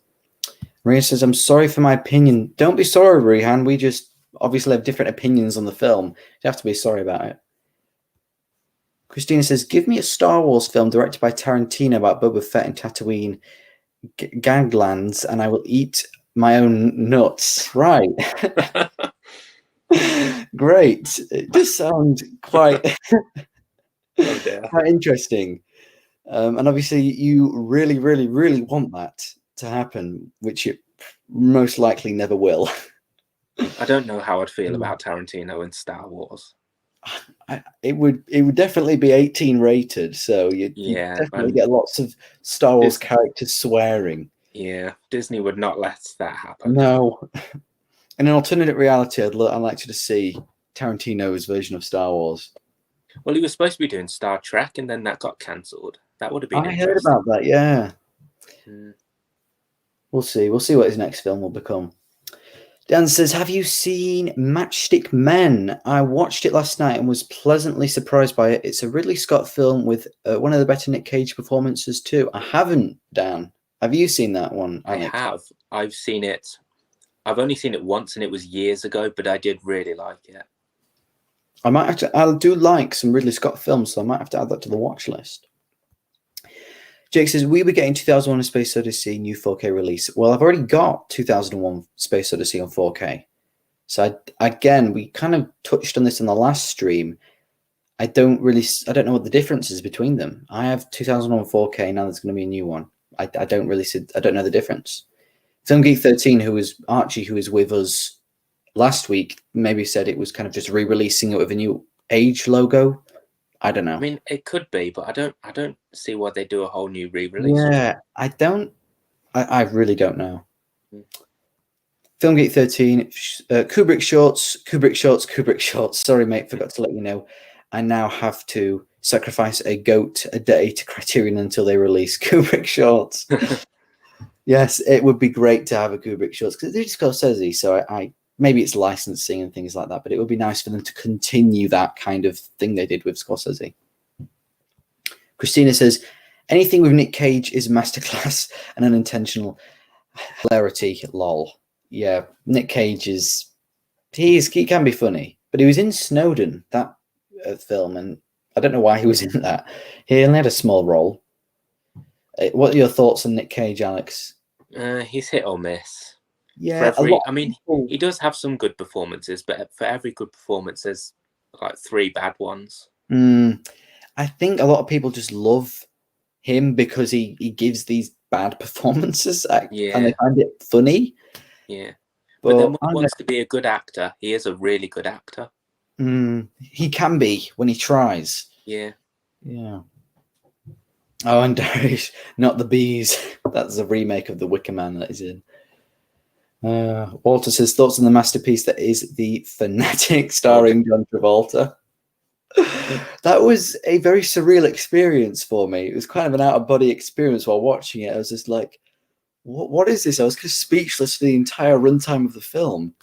Maria says, I'm sorry for my opinion. Don't be sorry, Rehan. We just obviously have different opinions on the film. You have to be sorry about it. Christina says, give me a Star Wars film directed by Tarantino about Boba Fett and Tatooine ganglands, and I will eat my own nuts. Right. Great. It does sound quite, quite interesting. And obviously you really, really, really want that to happen, which it most likely never will. I don't know how I'd feel about Tarantino and Star Wars. It would definitely be 18 rated, so you'd definitely get lots of Star Wars characters swearing. Yeah, Disney would not let that happen. No. In an alternate reality, I'd like to see Tarantino's version of Star Wars. Well, he was supposed to be doing Star Trek, and then that got cancelled. That would have been I heard about that, yeah. We'll see. We'll see what his next film will become. Dan says, have you seen Matchstick Men? I watched it last night and was pleasantly surprised by it. It's a Ridley Scott film with one of the better Nick Cage performances too. I haven't, Dan. Have you seen that one, Alex? I have. I've seen it. I've only seen it once, and it was years ago, but I did really like it. I might have to. I do like some Ridley Scott films, so I might have to add that to the watch list. Jake says, we were getting 2001 A Space Odyssey new 4K release. Well, I've already got 2001 Space Odyssey on 4K. So again, we kind of touched on this in the last stream. I don't know what the difference is between them. I have 2001 4K, now there's going to be a new one. I don't know the difference. Film Geek 13, who was Archie, who was with us last week, maybe said it was kind of just re-releasing it with a new age logo. I don't know. I mean, it could be, but I don't see why they do a whole new re-release. Yeah, I really don't know. Film Geek 13, Kubrick shorts. Sorry, mate, forgot to let you know. I now have to sacrifice a goat a day to Criterion until they release Kubrick shorts. Yes, it would be great to have a Kubrick shorts because they just Scorsese, so I maybe it's licensing and things like that, but it would be nice for them to continue that kind of thing they did with Scorsese. Christina says, anything with Nick Cage is masterclass and unintentional hilarity, lol. Yeah, Nick Cage he can be funny, but he was in Snowden, that film, and I don't know why he was in that. He only had a small role. What are your thoughts on Nick Cage, Alex? He's hit or miss. Yeah, he does have some good performances, but for every good performance, there's like 3 bad ones. I think a lot of people just love him because he gives these bad performances, and they find it funny. Yeah, but then when he wants to be a good actor, he is a really good actor. He can be when he tries. Yeah. Oh, and Darius, not the bees. That's a remake of The Wicker Man that is in. Walter says, thoughts on the masterpiece that is The Fanatic, starring John Travolta. That was a very surreal experience for me. It was kind of an out-of-body experience while watching it. I was just like, what is this? I was just speechless for the entire runtime of the film.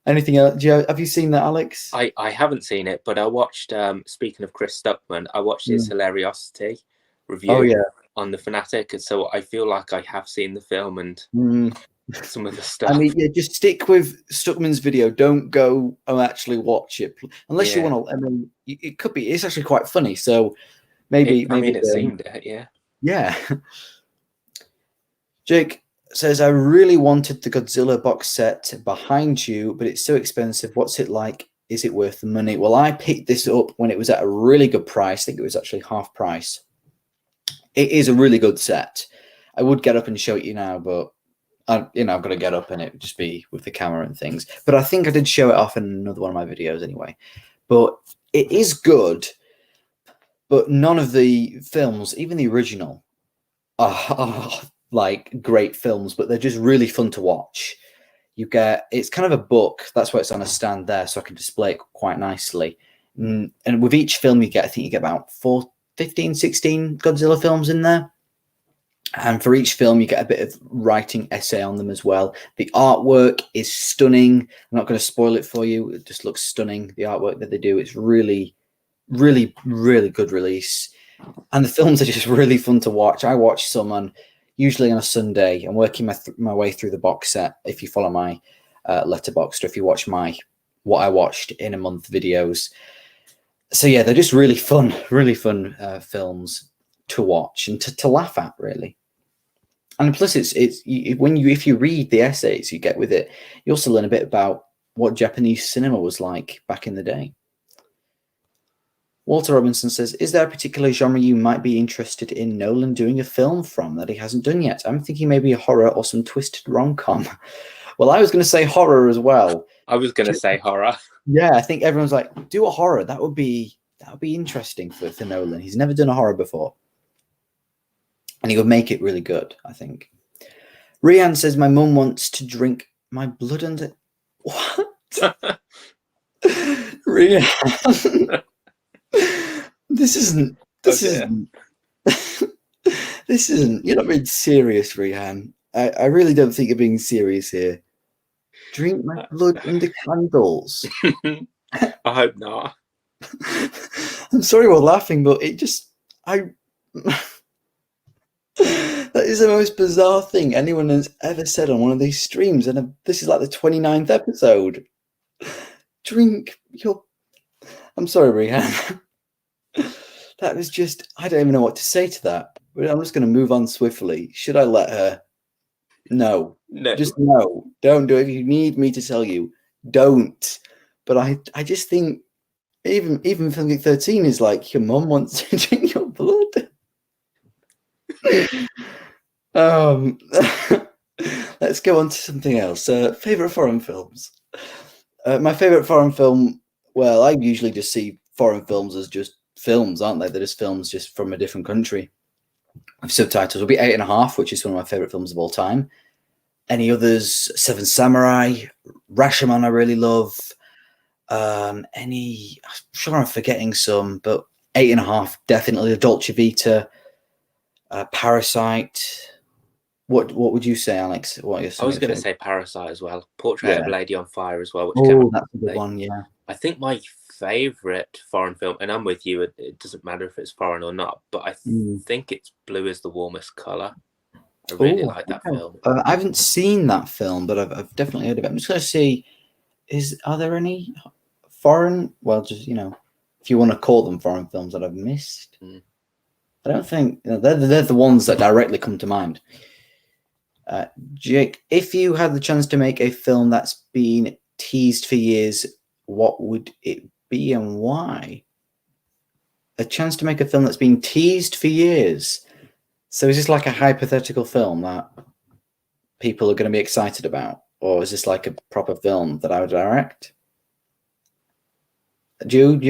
Anything else? Have you seen that, Alex? I haven't seen it, but I watched, speaking of Chris Stuckman, I watched his Hilariosity review on The Fanatic, and so I feel like I have seen the film and some of the stuff. I mean, just stick with Stuckman's video. Don't go and actually watch it. Unless you want to, I mean, it could be, it's actually quite funny, so maybe it seemed it, Yeah. Jake says, I really wanted the Godzilla box set behind you, but it's so expensive. What's it like? Is it worth the money? Well, I picked this up when it was at a really good price. I think it was actually half price. It is a really good set. I would get up and show it you now, but I've got to get up and it would just be with the camera and things. But I think I did show it off in another one of my videos anyway. But it is good, but none of the films, even the original, are like great films, but they're just really fun to watch. It's kind of a book. That's why it's on a stand there, so I can display it quite nicely. And with each film I think you get about 15, 16 Godzilla films in there. And for each film, you get a bit of writing essay on them as well. The artwork is stunning. I'm not going to spoil it for you. It just looks stunning. The artwork that they do, it's really, really, really good release. And the films are just really fun to watch. I watch some usually on a Sunday. I'm working my way through the box set. If you follow my Letterboxd, or if you watch what I watched in a month videos. So yeah, they're just really fun films to watch and to laugh at, really. And plus, if you read the essays you get with it, you also learn a bit about what Japanese cinema was like back in the day. Walter Robinson says, is there a particular genre you might be interested in Nolan doing a film from that he hasn't done yet? I'm thinking maybe a horror or some twisted rom-com. Well, I was going to say horror as well. I was going to say horror. Yeah, I think everyone's like, do a horror. That would be interesting for Nolan. He's never done a horror before. And he would make it really good, I think. Rian says, my mum wants to drink my blood under... What? Rian... This isn't. You're not being serious, Rihan. I really don't think you're being serious here. Drink my blood under candles. I hope not. I'm sorry we're laughing, but that is the most bizarre thing anyone has ever said on one of these streams, and this is like the 29th episode. Drink your... I'm sorry, Rihan. That was just, I don't even know what to say to that. But I'm just going to move on swiftly. Should I let her? No. Just no. Don't do it. If you need me to tell you, don't. But I just think even Filmmaker 13 is like, your mum wants to drink your blood. Let's go on to something else. Favorite foreign films. My favorite foreign film, well, I usually just see foreign films as just films, aren't they? They're just films just from a different country with subtitles. It'll be 8.5, which is one of my favorite films of all time. Any others? Seven Samurai, Rashomon I really love. I'm sure I'm forgetting some, but 8.5 definitely. Dolce Vita, Parasite. What would you say, Alex? I was going to say Parasite as well. Portrait of a Lady on Fire as well. Which that's a good one, yeah. I think my favourite foreign film, and I'm with you, it doesn't matter if it's foreign or not, but I think it's Blue is the Warmest Colour. I really like that film. I haven't seen that film, but I've definitely heard of it. I'm just going to see, are there any foreign, if you want to call them foreign films that I've missed. Mm. I don't think they're the ones that directly come to mind. Jake, if you had the chance to make a film that's been teased for years, what would it be and why? A chance to make a film that's been teased for years. So is this like a hypothetical film that people are going to be excited about? Or is this like a proper film that I would direct? Can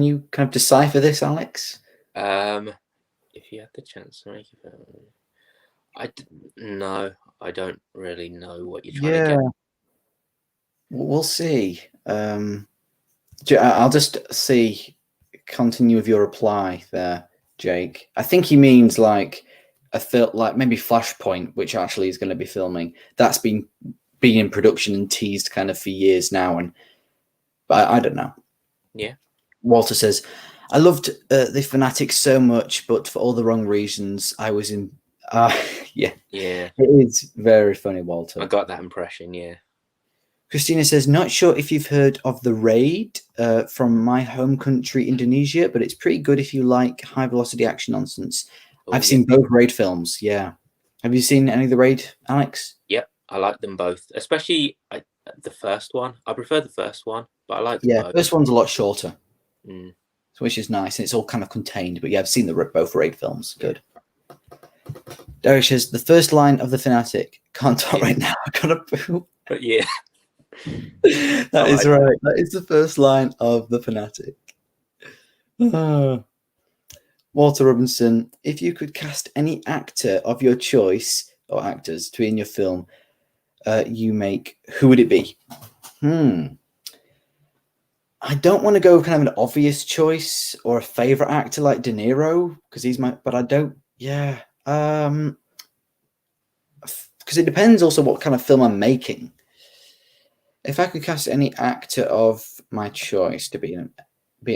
you kind of decipher this, Alex? If you had the chance to make a film, no, I don't really know what you're trying to get. We'll see. I'll just continue with your reply there, Jake. I think he means like a film, like maybe Flashpoint, which actually is going to be filming. That's been in production and teased kind of for years now, but I don't know. Yeah. Walter says, I loved The Fanatic so much, but for all the wrong reasons. I was in. Yeah. It is very funny, Walter. I got that impression. Yeah. Christina says, not sure if you've heard of The Raid from my home country, Indonesia, but it's pretty good if you like high velocity action nonsense. I've seen both Raid films. Yeah. Have you seen any of The Raid, Alex? Yep. I like them both, especially the first one. I prefer the first one, but I like them both. The first one's a lot shorter, which is nice. And it's all kind of contained. But yeah, I've seen both Raid films. Good. Derek says, the first line of The Fanatic. Can't talk right now. I gotta poop. But yeah. That is right. That is the first line of The Fanatic. Walter Robinson, if you could cast any actor of your choice or actors to be in your film you make, who would it be? I don't want to go kind of an obvious choice or a favorite actor like De Niro because he's but I don't. Yeah. Because it depends also what kind of film I'm making. If I could cast any actor of my choice to be in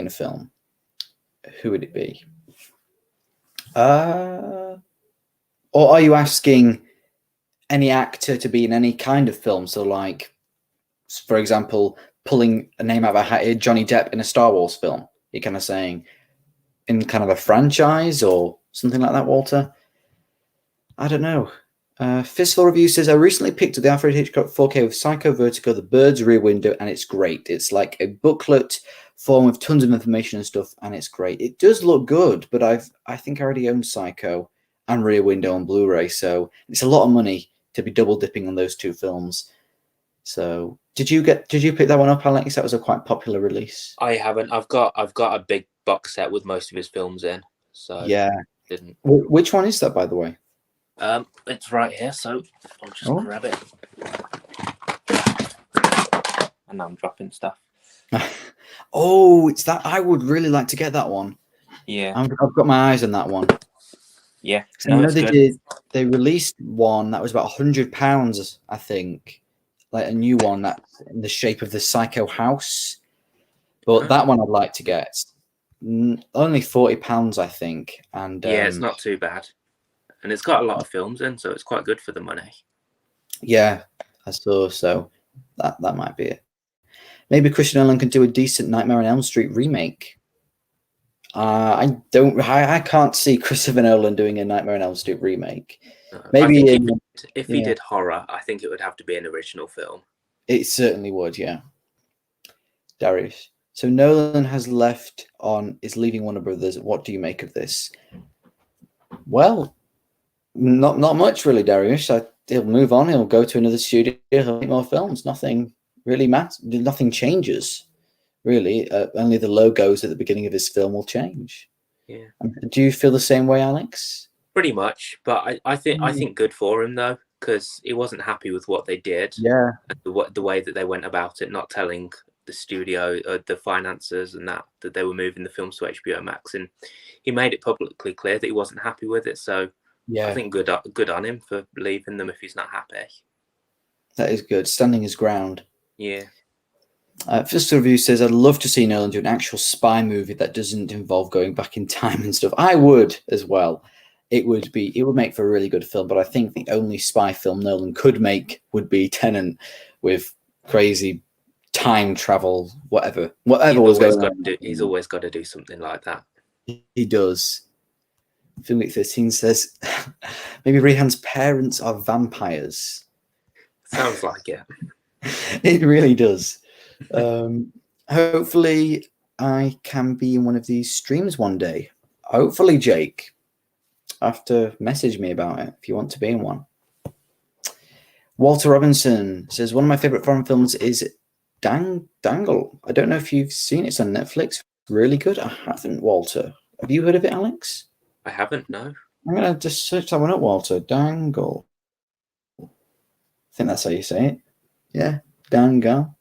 a film, who would it be? Or are you asking any actor to be in any kind of film? So, like, for example, pulling a name out of a hat, Johnny Depp in a Star Wars film. You're kind of saying in kind of a franchise or something like that, Walter? I don't know. Fistful Review says, I recently picked up the Alfred Hitchcock 4K with Psycho, Vertigo, The Bird's Rear Window, and it's great. It's like a booklet form with tons of information and stuff, and it's great. It does look good, but I think I already own Psycho and Rear Window on Blu-ray, so it's a lot of money to be double dipping on those two films. So did you pick that one up, Alex? That was a quite popular release. I haven't. I've got a big box set with most of his films in. So yeah. Didn't. Which one is that, by the way? It's right here, so I'll just grab it. And I'm dropping stuff. Oh, it's that. I would really like to get that one. Yeah. I've got my eyes on that one. Yeah. No, they released one that was about £100, I think. Like a new one that's in the shape of the Psycho house. But that one I'd like to get. Only £40, I think. And yeah, it's not too bad. And it's got a lot of films in, so it's quite good for the money. Yeah, I saw. So that might be it. Maybe Christian Nolan can do a decent Nightmare on Elm Street remake. I can't see Christopher Nolan doing a Nightmare on Elm Street remake. Maybe if he did horror, I think it would have to be an original film. It certainly would, yeah. Darius. So Nolan has is leaving Warner Brothers. What do you make of this? Well, not much really, Darius. He'll move on. He'll go to another studio. He'll make more films. Nothing really matters. Nothing changes, really. Only the logos at the beginning of his film will change. Yeah. Do you feel the same way, Alex? Pretty much, but I think good for him though, because he wasn't happy with what they did. Yeah. And the way that they went about it, not telling the studio, the financiers, and that they were moving the films to HBO Max, and he made it publicly clear that he wasn't happy with it. So yeah, I think good on him for leaving them if he's not happy. That is good, standing his ground. Yeah. First Review says, I'd love to see Nolan do an actual spy movie that doesn't involve going back in time and stuff. I would as well. It would make for a really good film, but I think the only spy film Nolan could make would be Tenet with crazy time travel, whatever was going on. He's always got to do something like that. He does. Filmmaker 13 says maybe Rehan's parents are vampires. Sounds like it. It really does. Hopefully I can be in one of these streams one day. Hopefully, Jake. Have to message me about it if you want to be in one. Walter Robinson says one of my favorite foreign films is Dangle. I don't know if you've seen it. It's on Netflix. Really good. I haven't, Walter. Have you heard of it, Alex? I haven't, no. I'm going to just search that one up, Walter. Dangle. I think that's how you say it. Yeah, Dangle.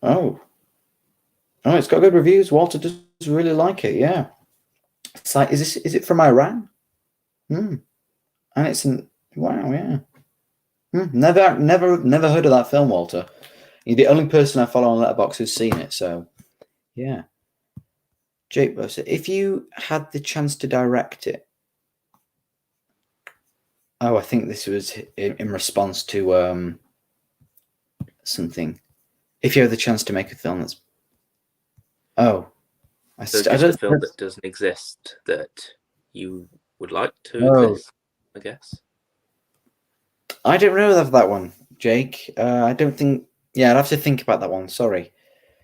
Oh, it's got good reviews. Walter does really like it. Yeah. It's like, is it from Iran? And it's wow, yeah. Never heard of that film, Walter. You're the only person I follow on Letterboxd who's seen it, so yeah. Jake Buster, if you had the chance to direct it, I think this was in response to something. If you had the chance to make a film that's I don't a film that doesn't exist that you would like to exist, I guess. I don't know that one, Jake. I don't think. Yeah, I'd have to think about that one. Sorry.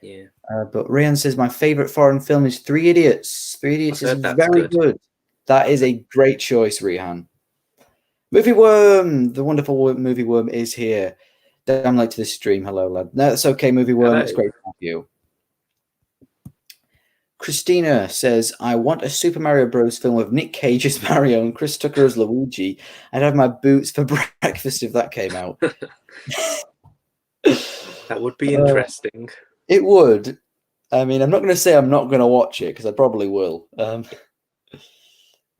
Yeah. But Ryan says my favorite foreign film is Three Idiots. Three Idiots is very good. That is a great choice, Rihan. Movie Worm, the wonderful Movie Worm is here. Damn late to the stream. Hello, lad. No, that's okay, Movie Worm. Hello. It's great to have you. Christina says, I want a Super Mario Bros. Film with Nick Cage as Mario and Chris Tucker as Luigi. I'd have my boots for breakfast if that came out. That would be interesting. It would. I mean, I'm not going to say I'm not going to watch it because I probably will.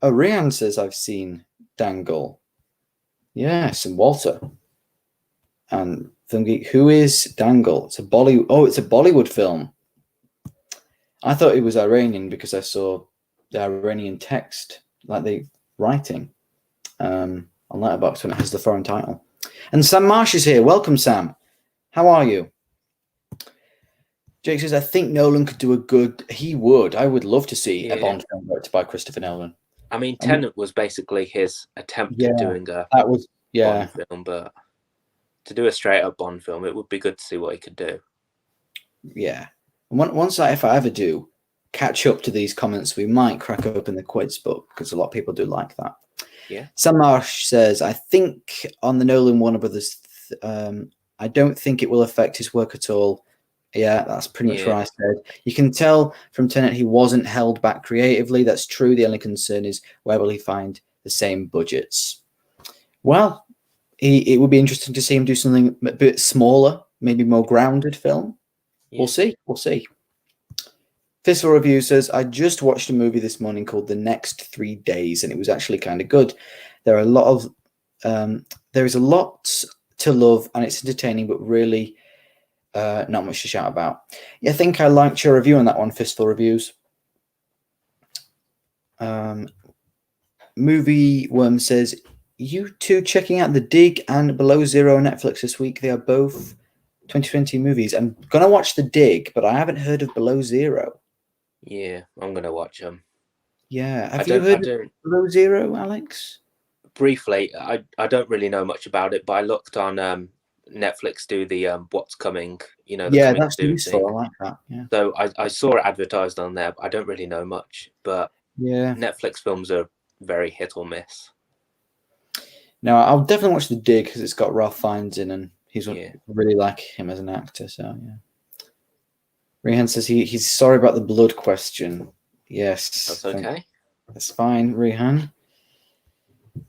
Rian says I've seen Dangle. Yes, and Walter. And Film Geek, who is Dangle? It's a Bollywood film. I thought it was Iranian because I saw the Iranian text, like the writing, on Letterboxd when it has the foreign title. And Sam Marsh is here. Welcome, Sam. How are you? Jake says, I think Nolan could do a good... He would. I would love to see a Bond film directed by Christopher Nolan. I mean, Tenet was basically his attempt at doing a Bond film, but to do a straight-up Bond film, it would be good to see what he could do. Yeah. Once if I ever do catch up to these comments, we might crack open the quiz book because a lot of people do like that. Yeah. Sam Marsh says, I think on the Nolan Warner Brothers, I don't think it will affect his work at all. Yeah, that's pretty much what I said. You can tell from Tenet he wasn't held back creatively. That's true. The only concern is where will he find the same budgets? Well, it would be interesting to see him do something a bit smaller, maybe more grounded film. Yeah. We'll see. Fistful Review says, I just watched a movie this morning called The Next 3 Days, and it was actually kind of good. There is a lot to love, and it's entertaining, but really not much to shout about. Yeah, I think I liked your review on that one, Fistful Reviews. Movie Worm says, you two checking out The Dig and Below Zero on Netflix this week. They are both 2020 movies. I'm going to watch The Dig, but I haven't heard of Below Zero. Yeah, I'm going to watch them. Yeah. Have you heard of Below Zero, Alex? Briefly. I don't really know much about it, but I looked on Netflix do the What's Coming, that's useful. I like that. Yeah. So I saw it advertised on there, but I don't really know much. But Netflix films are very hit or miss. No, I'll definitely watch The Dig because it's got Ralph Fiennes in, and I really like him as an actor. So yeah. Rehan says he's sorry about the blood question. Yes, that's okay. That's fine, Rehan.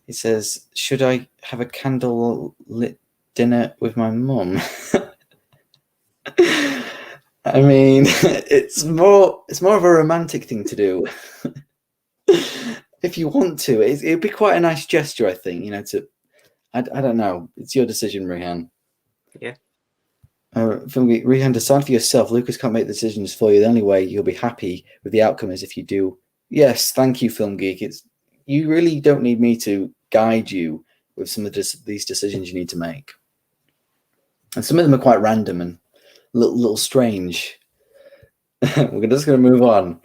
He says, should I have a candle-lit dinner with my mum? I mean, it's more of a romantic thing to do. If you want to, it'd be quite a nice gesture, I think. I don't know. It's your decision, Rehan. Yeah. Rehan, decide for yourself. Lucas can't make decisions for you. The only way you'll be happy with the outcome is if you do. Yes, thank you, Film Geek. You really don't need me to guide you with some of these decisions you need to make. And some of them are quite random and little strange. We're just going to move on.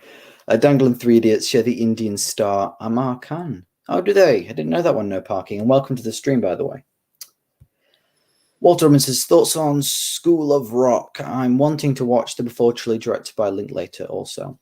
Dangling Three Idiots share the Indian star Amar Khan. Oh, do they? I didn't know that one. No parking. And welcome to the stream, by the way. Walter Robbins says, thoughts on School of Rock? I'm wanting to watch the Before trilogy directed by Linklater also.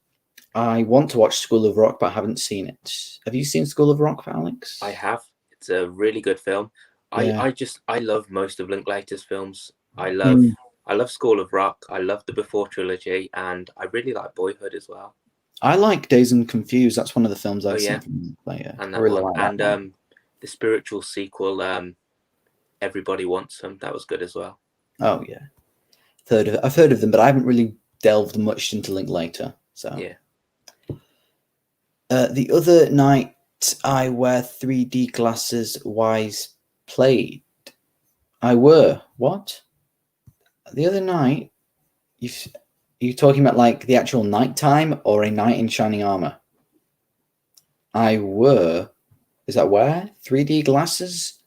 I want to watch School of Rock, but I haven't seen it. Have you seen School of Rock, Alex? I have. It's a really good film. Yeah. I love most of Linklater's films. I love School of Rock. I love the Before trilogy, and I really like Boyhood as well. I like Dazed and Confused. That's one of the films I've seen from Linklater. And that really one. Like that one. The spiritual sequel, Everybody Wants Some. That was good as well. Oh yeah, I've heard of them, but I haven't really delved much into Linklater. So yeah. The other night, I wear 3D glasses. Wise played. I were what? The other night, you talking about like the actual nighttime or a knight in shining armor? I were. Is that where 3D glasses?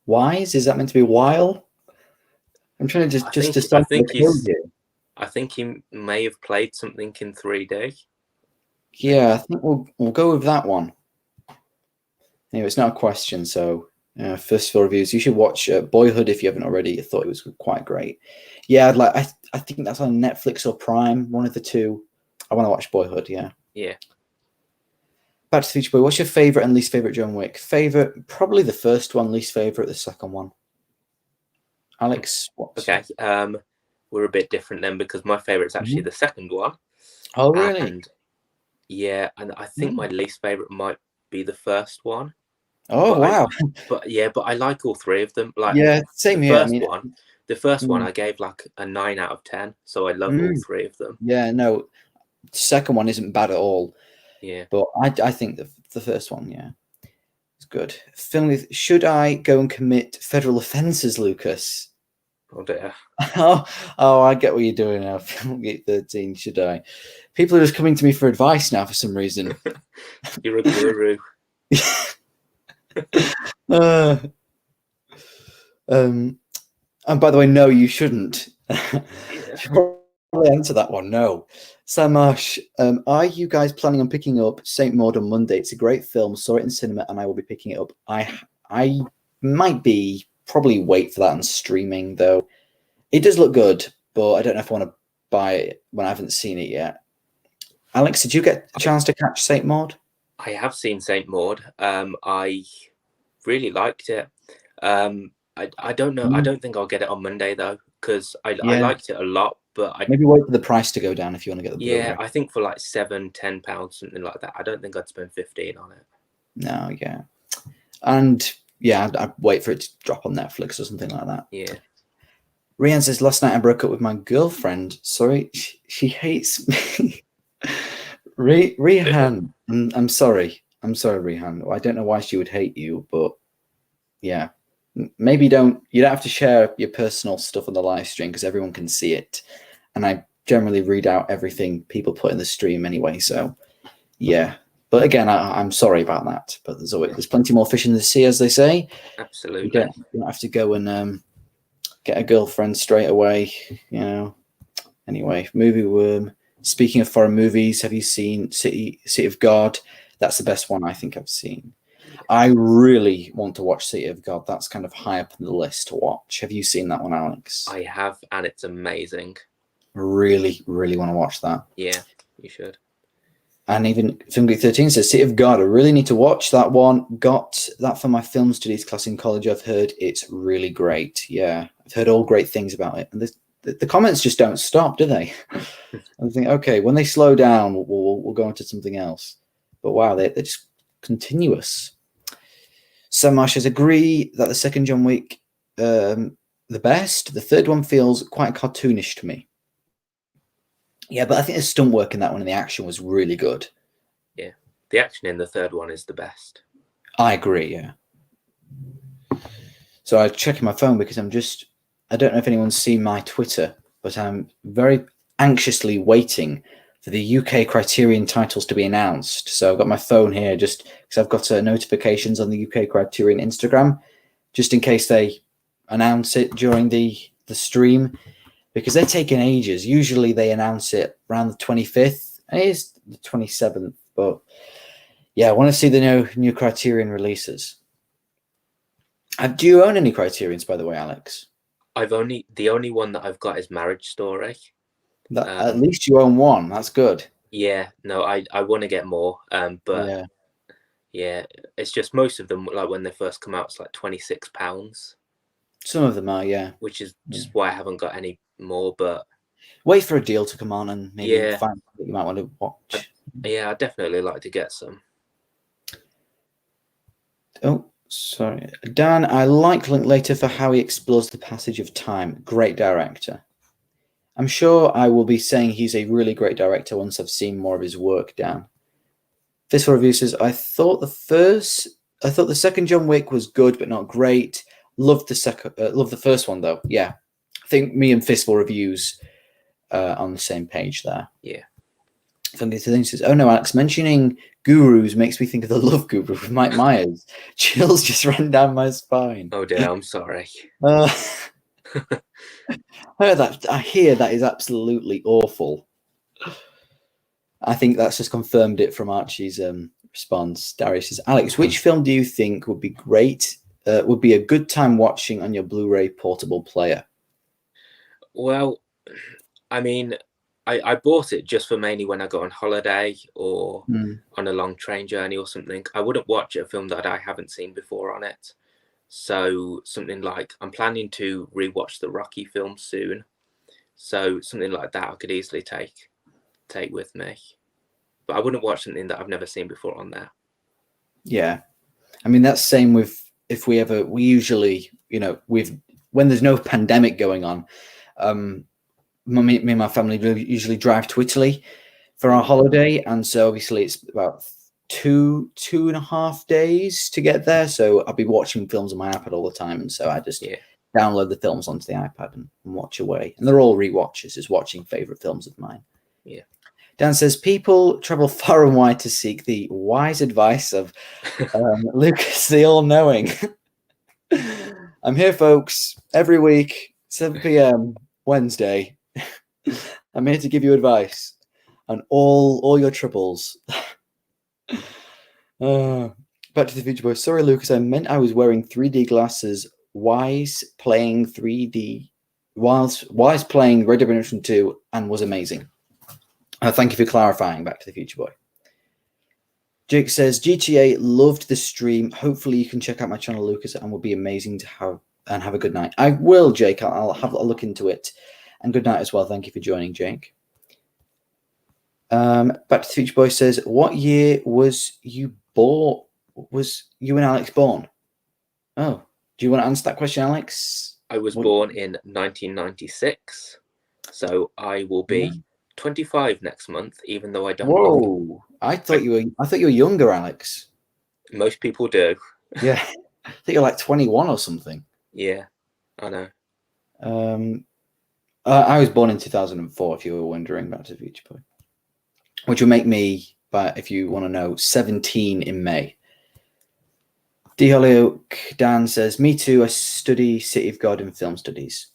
Wise? Is that meant to be while? I'm trying to just decide. I think he may have played something in 3D. Yeah, I think we'll go with that one. Anyway, it's not a question. So, festival reviews. You should watch Boyhood if you haven't already. I thought it was quite great. Yeah, I think that's on Netflix or Prime, one of the two. I want to watch Boyhood. Yeah. Yeah. Back to the Future Boy. What's your favorite and least favorite John Wick? Favorite, probably the first one. Least favorite, the second one. Alex, what's okay? We're a bit different then because my favorite is actually the second one. Oh, really? And yeah, and I think my least favorite might be the first one. Oh, wow! But I like all three of them. Like same here. The first one I gave like a 9 out of 10, so I love all three of them. Yeah, no, the second one isn't bad at all. Yeah, but I think the first one, it's good. Should I go and commit federal offences, Lucas? Oh dear. oh, I get what you're doing now. Filmgate 13. Should I? People are just coming to me for advice now for some reason. You're a guru. And by the way, no, you shouldn't. You should probably answer that one. No. Samash, are you guys planning on picking up Saint Maud on Monday? It's a great film. Saw it in cinema, and I will be picking it up. I might be probably wait for that on streaming though. It does look good, but I don't know if I want to buy it when I haven't seen it yet. Alex, did you get a chance to catch Saint Maud? I have seen Saint Maud. I really liked it. I don't know. I don't think I'll get it on Monday though, because I liked it a lot. But maybe wait for the price to go down if you want to get the Blu-ray. Yeah, I think for like £7-10, something like that. I don't think I'd spend 15 on it. No, yeah, and yeah, I'd wait for it to drop on Netflix or something like that. Yeah. Rian says, last night I broke up with my girlfriend. Sorry, she hates me. Rihan, I'm sorry, Rihan. I don't know why she would hate you, but yeah. Maybe you don't have to share your personal stuff on the live stream because everyone can see it. And I generally read out everything people put in the stream anyway. So yeah. But again, I'm sorry about that. But there's plenty more fish in the sea, as they say. Absolutely. You don't have to go and get a girlfriend straight away, Anyway, Movie Worm. Speaking of foreign movies, have you seen City of God? That's the best one I think I've seen. I really want to watch City of God. That's kind of high up on the list to watch. Have you seen that one, Alex? I have, and it's amazing. Really, really want to watch that. Yeah, you should. And even Filmgate 13 says, City of God, I really need to watch that one. Got that for my film studies class in college. I've heard it's really great. Yeah, I've heard all great things about it. And the comments just don't stop, do they? I think, okay, when they slow down, we'll go into something else. But wow, they're just continuous. Sam Marsh's agree that the second John Wick, the best. The third one feels quite cartoonish to me. Yeah, but I think the stunt work in that one and the action was really good. Yeah, the action in the third one is the best. I agree, yeah. So I'm checking my phone because I don't know if anyone's seen my Twitter, but I'm very anxiously waiting for the UK Criterion titles to be announced. So I've got my phone here just because I've got notifications on the UK Criterion Instagram, just in case they announce it during the the stream because they're taking ages. Usually they announce it around the 25th. And it is the 27th, but yeah, I want to see the new Criterion releases. Do you own any Criterions, by the way, Alex? The only one that I've got is Marriage Story. At least you own one. That's good. Yeah, no, I want to get more. But yeah, it's just most of them, like when they first come out, it's like £26. Some of them are, yeah. Which is just why I haven't got any more. But wait for a deal to come on and maybe find what you might want to watch. I'd definitely like to get some. Oh, sorry. Dan, I like Linklater for how he explores the passage of time. Great director. I'm sure I will be saying he's a really great director once I've seen more of his work, Dan. Fistful Review says, I thought the second John Wick was good but not great. Loved the first one though. Yeah. I think me and Fistful Reviews on the same page there. Yeah. Funny thing says, oh no, Alex, mentioning gurus makes me think of the Love Guru with Mike Myers. Chills just ran down my spine. Oh dear, I'm sorry. I hear that is absolutely awful. I think that's just confirmed it from Archie's response. Darius says, Alex, which film do you think would be great? Would be a good time watching on your Blu-ray portable player? Well, I mean, I bought it just for mainly when I go on holiday or on a long train journey or something. I wouldn't watch a film that I haven't seen before on it. So something like, I'm planning to rewatch the Rocky film soon. So something like that I could easily take with me. But I wouldn't watch something that I've never seen before on there. Yeah. I mean, that's same with we usually, when there's no pandemic going on, me and my family usually drive to Italy for our holiday. And so obviously it's about two and a half days to get there. So I'll be watching films on my iPad all the time. And so I just download the films onto the iPad and watch away. And they're all rewatches, is watching favorite films of mine. Yeah. Dan says, people travel far and wide to seek the wise advice of Lucas, the all-knowing. I'm here, folks, every week, 7 p.m. Wednesday. I'm here to give you advice on all your troubles. Back to the Future Boy. Sorry, Lucas, I meant I was wearing 3D glasses. Wise playing 3D, Wise playing Red Dead Redemption 2 and was amazing. Thank you for clarifying. Back to the Future Boy. Jake says, GTA, loved the stream. Hopefully you can check out my channel, Lucas, and will be amazing to have a good night. I will, Jake. I'll have a look into it. And good night as well. Thank you for joining, Jake. Back to the Future Boy says, what year was you born? Was you and Alex born? Oh, do you want to answer that question, Alex? I was born in 1996. So I will be 25 next month, even though I don't. Whoa! I thought you were younger, Alex. Most people do. Yeah, I think you're like 21 or something. Yeah, I know. I was born in 2004. If you were wondering, back to the Future Boy, which will make me, but if you want to know, 17 in May. D. Hollyoak Dan says, me too. I study City of God in film studies.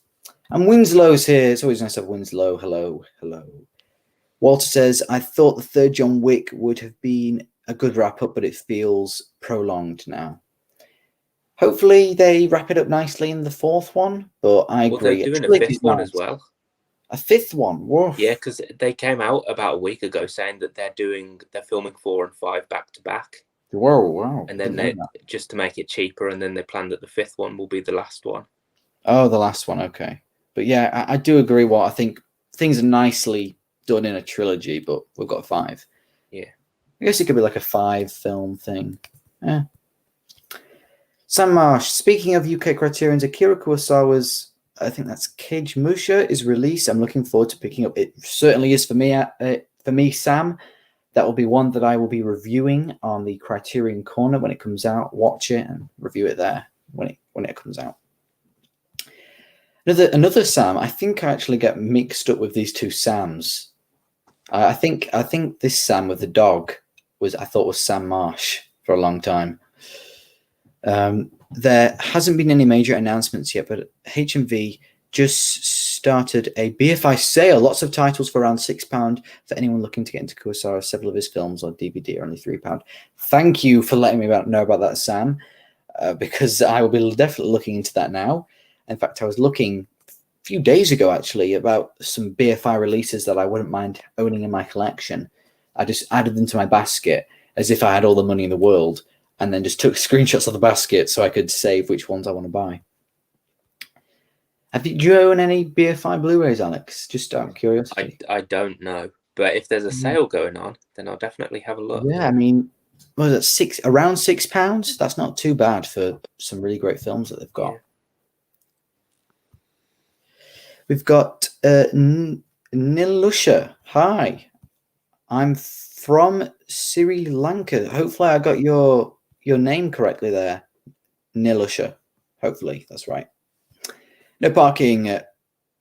And Winslow's here. It's always nice to have Winslow. Hello. Walter says, I thought the third John Wick would have been a good wrap-up, but it feels prolonged now. Hopefully they wrap it up nicely in the fourth one, but I agree. They're doing a fifth one as well. A fifth one? Whoa. Yeah, because they came out about a week ago saying that they're filming 4 and 5 back to back. Wow. And then just to make it cheaper, and then they plan that the fifth one will be the last one. Oh, the last one, okay. But yeah, I do agree. I think things are nicely done in a trilogy, but we've got 5. Yeah. I guess it could be like a 5-film thing. Yeah. Sam Marsh, speaking of UK Criterions, Akira Kurosawa's, I think that's Cage Musha, is released. I'm looking forward to picking up. It certainly is for me, Sam. That will be one that I will be reviewing on the Criterion Corner when it comes out. Watch it and review it there when it comes out. Another Sam. I think I actually get mixed up with these two Sams. I think this Sam with the dog was Sam Marsh for a long time. There hasn't been any major announcements yet, but HMV just started a BFI sale. Lots of titles for around £6 for anyone looking to get into Kurosawa. Several of his films on DVD are only £3. Thank you for letting me know about that, Sam, because I will be definitely looking into that now. In fact, I was looking a few days ago, actually, about some BFI releases that I wouldn't mind owning in my collection. I just added them to my basket as if I had all the money in the world, and then just took screenshots of the basket so I could save which ones I want to buy. Do you own any BFI Blu-rays, Alex? Just out of curiosity. I don't know, but if there's a sale going on, then I'll definitely have a look. Yeah, I mean, was it around £6? That's not too bad for some really great films that they've got. Yeah. We've got Nilusha. Hi, I'm from Sri Lanka. Hopefully, I got your name correctly there, Nilusha. Hopefully, that's right. No parking.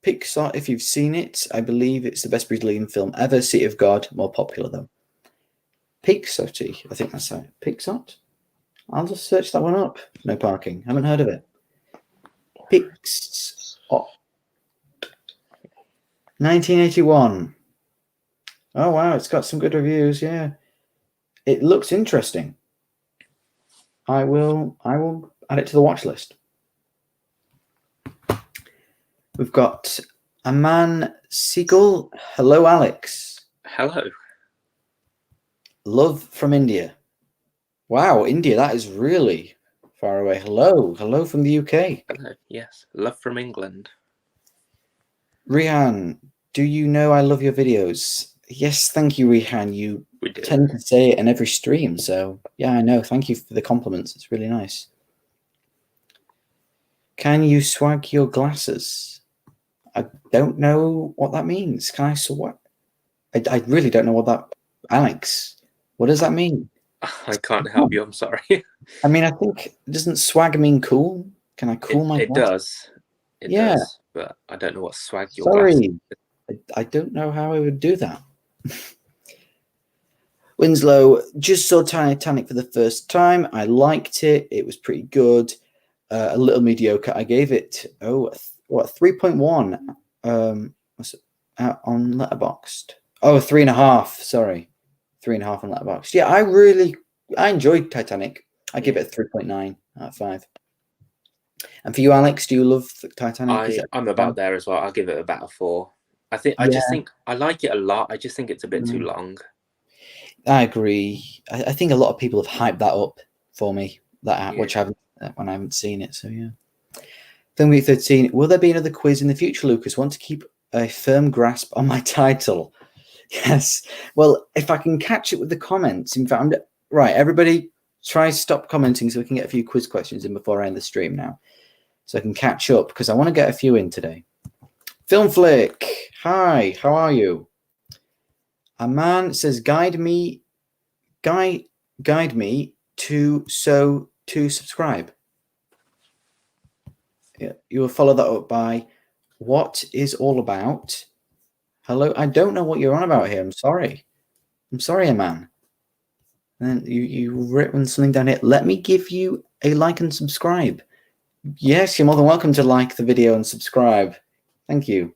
Pixar, if you've seen it, I believe it's the best Brazilian film ever. City of God, more popular though. Pixar, I think that's right. Pixar? I'll just search that one up. No parking. Haven't heard of it. Pixar. 1981. Oh wow, it's got some good reviews. Yeah, it looks interesting. I will add it to the watch list. We've got Aman Siegel. Hello, Alex. Hello. Love from India. Wow, India, that is really far away. Hello from the UK. Hello, yes. Love from England. Rihan, do you know I love your videos? Yes, thank you, Rihan. You tend to say it in every stream, so yeah, I know. Thank you for the compliments. It's really nice. Can you swag your glasses? I don't know what that means. Can I swag? I really don't know what that... Alex, what does that mean? I can't help you. I'm sorry. I mean, I think... Doesn't swag mean cool? Can I cool my glasses? It does, but I don't know what swag your glasses... Sorry. I don't know how I would do that. Winslow, just saw Titanic for the first time. I liked it. It was pretty good. A little mediocre. I gave it, 3.1 on Letterboxd. Oh, 3.5. Sorry. 3.5 on Letterboxd. Yeah, I enjoyed Titanic. I give it a 3.9 out of 5. And for you, Alex, do you love Titanic? I'm about there as well. I'll give it about a 4. I just think I like it a lot. I just think it's a bit too long. I agree. I think a lot of people have hyped that up for me, which I haven't seen it. So yeah. Film Week 13. Will there be another quiz in the future, Lucas? Want to keep a firm grasp on my title? Yes. Well, if I can catch it with the comments. In fact, right, everybody try stop commenting so we can get a few quiz questions in before I end the stream now. So I can catch up because I want to get a few in today. Film Flick. Hi, how are you? A man says, guide me to subscribe. Yeah, you will follow that up by what is all about. Hello, I don't know what you're on about here. I'm sorry, man. And you written something down here. Let me give you a like and subscribe. Yes, you're more than welcome to like the video and subscribe. Thank you.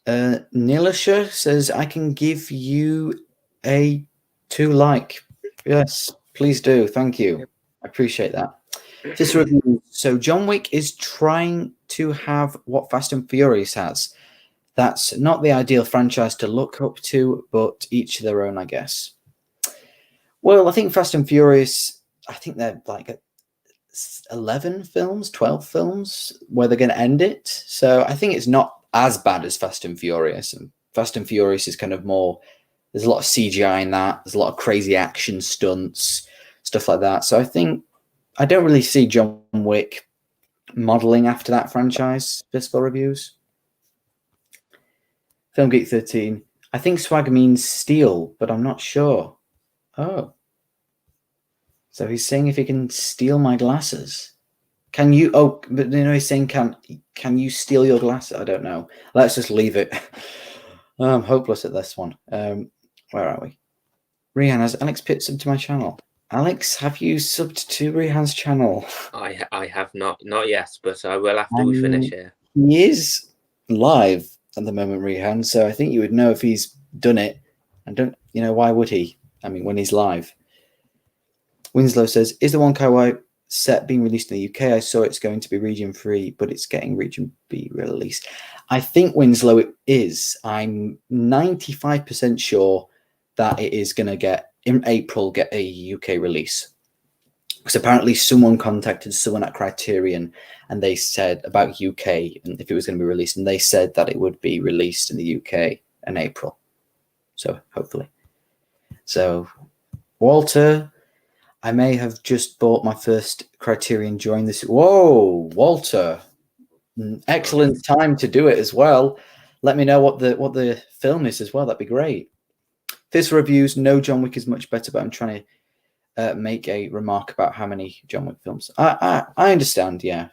Nilusha says, I can give you a 2 like. Yes, please do. Thank you. I appreciate that. This review. So John Wick is trying to have what Fast and Furious has. That's not the ideal franchise to look up to, but each their own, I guess. Well, I think Fast and Furious, I think they're like 11 films, 12 films where they're going to end it. So I think it's not as bad as Fast and Furious. And Fast and Furious is kind of more, there's a lot of CGI in that. There's a lot of crazy action stunts, stuff like that. So I think I don't really see John Wick modeling after that franchise. Fistful reviews. Film Geek 13. I think swag means steal, but I'm not sure. Oh. So he's saying if he can steal my glasses. Can you? Oh, but you know, he's saying can you steal your glasses? I don't know. Let's just leave it. I'm hopeless at this one. Where are we? Rihanna, has Alex Pitt subbed to my channel? Alex, have you subbed to Rehan's channel? I have not yet, but I will after we finish here. He is live at the moment, Rehan, so I think you would know if he's done it. And why would he? I mean, when he's live. Winslow says, is the One Kai set being released in the UK? I saw it's going to be region free, but it's getting region B release. I think, Winslow, it is. I'm 95% sure that it is going to get a UK release. Because apparently someone contacted someone at Criterion and they said about UK and if it was going to be released, and they said that it would be released in the UK in April. So hopefully. So Walter, I may have just bought my first Criterion during this. Whoa, Walter. Excellent time to do it as well. Let me know what the film is as well. That'd be great. This reviews, no John Wick is much better, but I'm trying to make a remark about how many John Wick films. I understand, yeah.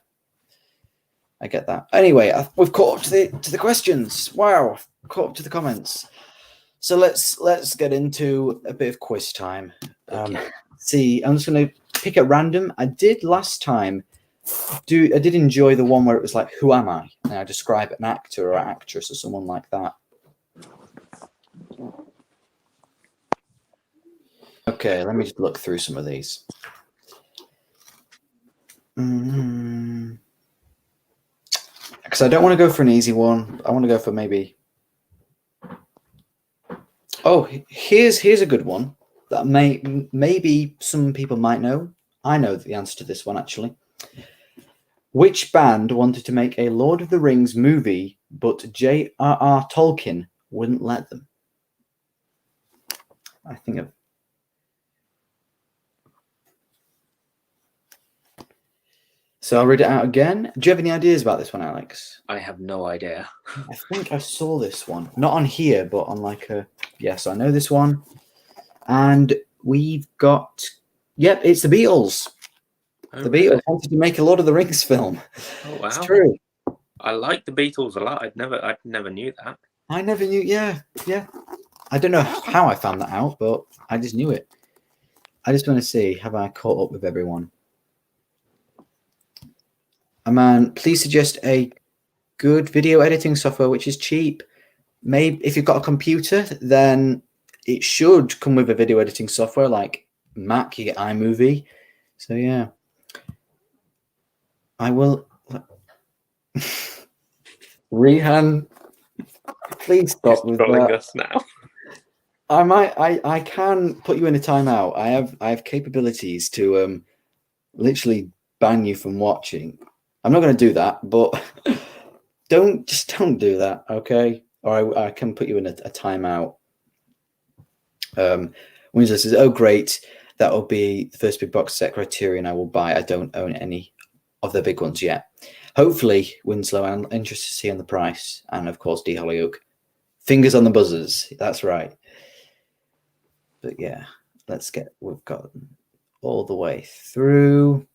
I get that. Anyway, we've caught up to the questions. Wow, caught up to the comments. So let's get into a bit of quiz time. Okay. See, I'm just going to pick at random. I did last time. I did enjoy the one where it was like, who am I? And I describe an actor or actress or someone like that. Okay, let me just look through some of these. Because I don't want to go for an easy one. I want to go for maybe. Oh, here's a good one that maybe some people might know. I know the answer to this one, actually. Which band wanted to make a Lord of the Rings movie, but J.R.R. Tolkien wouldn't let them? I think of. So I'll read it out again. Do you have any ideas about this one, Alex? I have no idea. I think I saw this one. Not on here, but on like a... Yes, I know this one. And we've got... Yep, it's the Beatles. The Beatles wanted to make a Lord of the Rings film. Oh, wow. It's true. I like the Beatles a lot. I never knew that. I never knew... Yeah. I don't know how I found that out, but I just knew it. I just want to see, have I caught up with everyone? Man, please suggest a good video editing software which is cheap. Maybe if you've got a computer, then it should come with a video editing software like Mac. You get iMovie. So yeah, I will. Rehan, please stop with that. Us now. I can put you in a timeout. I have capabilities to literally ban you from watching. I'm not going to do that, but don't do that, okay? Or I can put you in a timeout. Winslow says, "Oh, great! That will be the first big box set Criterion I will buy. I don't own any of the big ones yet. Hopefully, Winslow. I'm interested to see on the price, and of course, D. Hollyoak. Fingers on the buzzers. That's right. But yeah, we've got all the way through."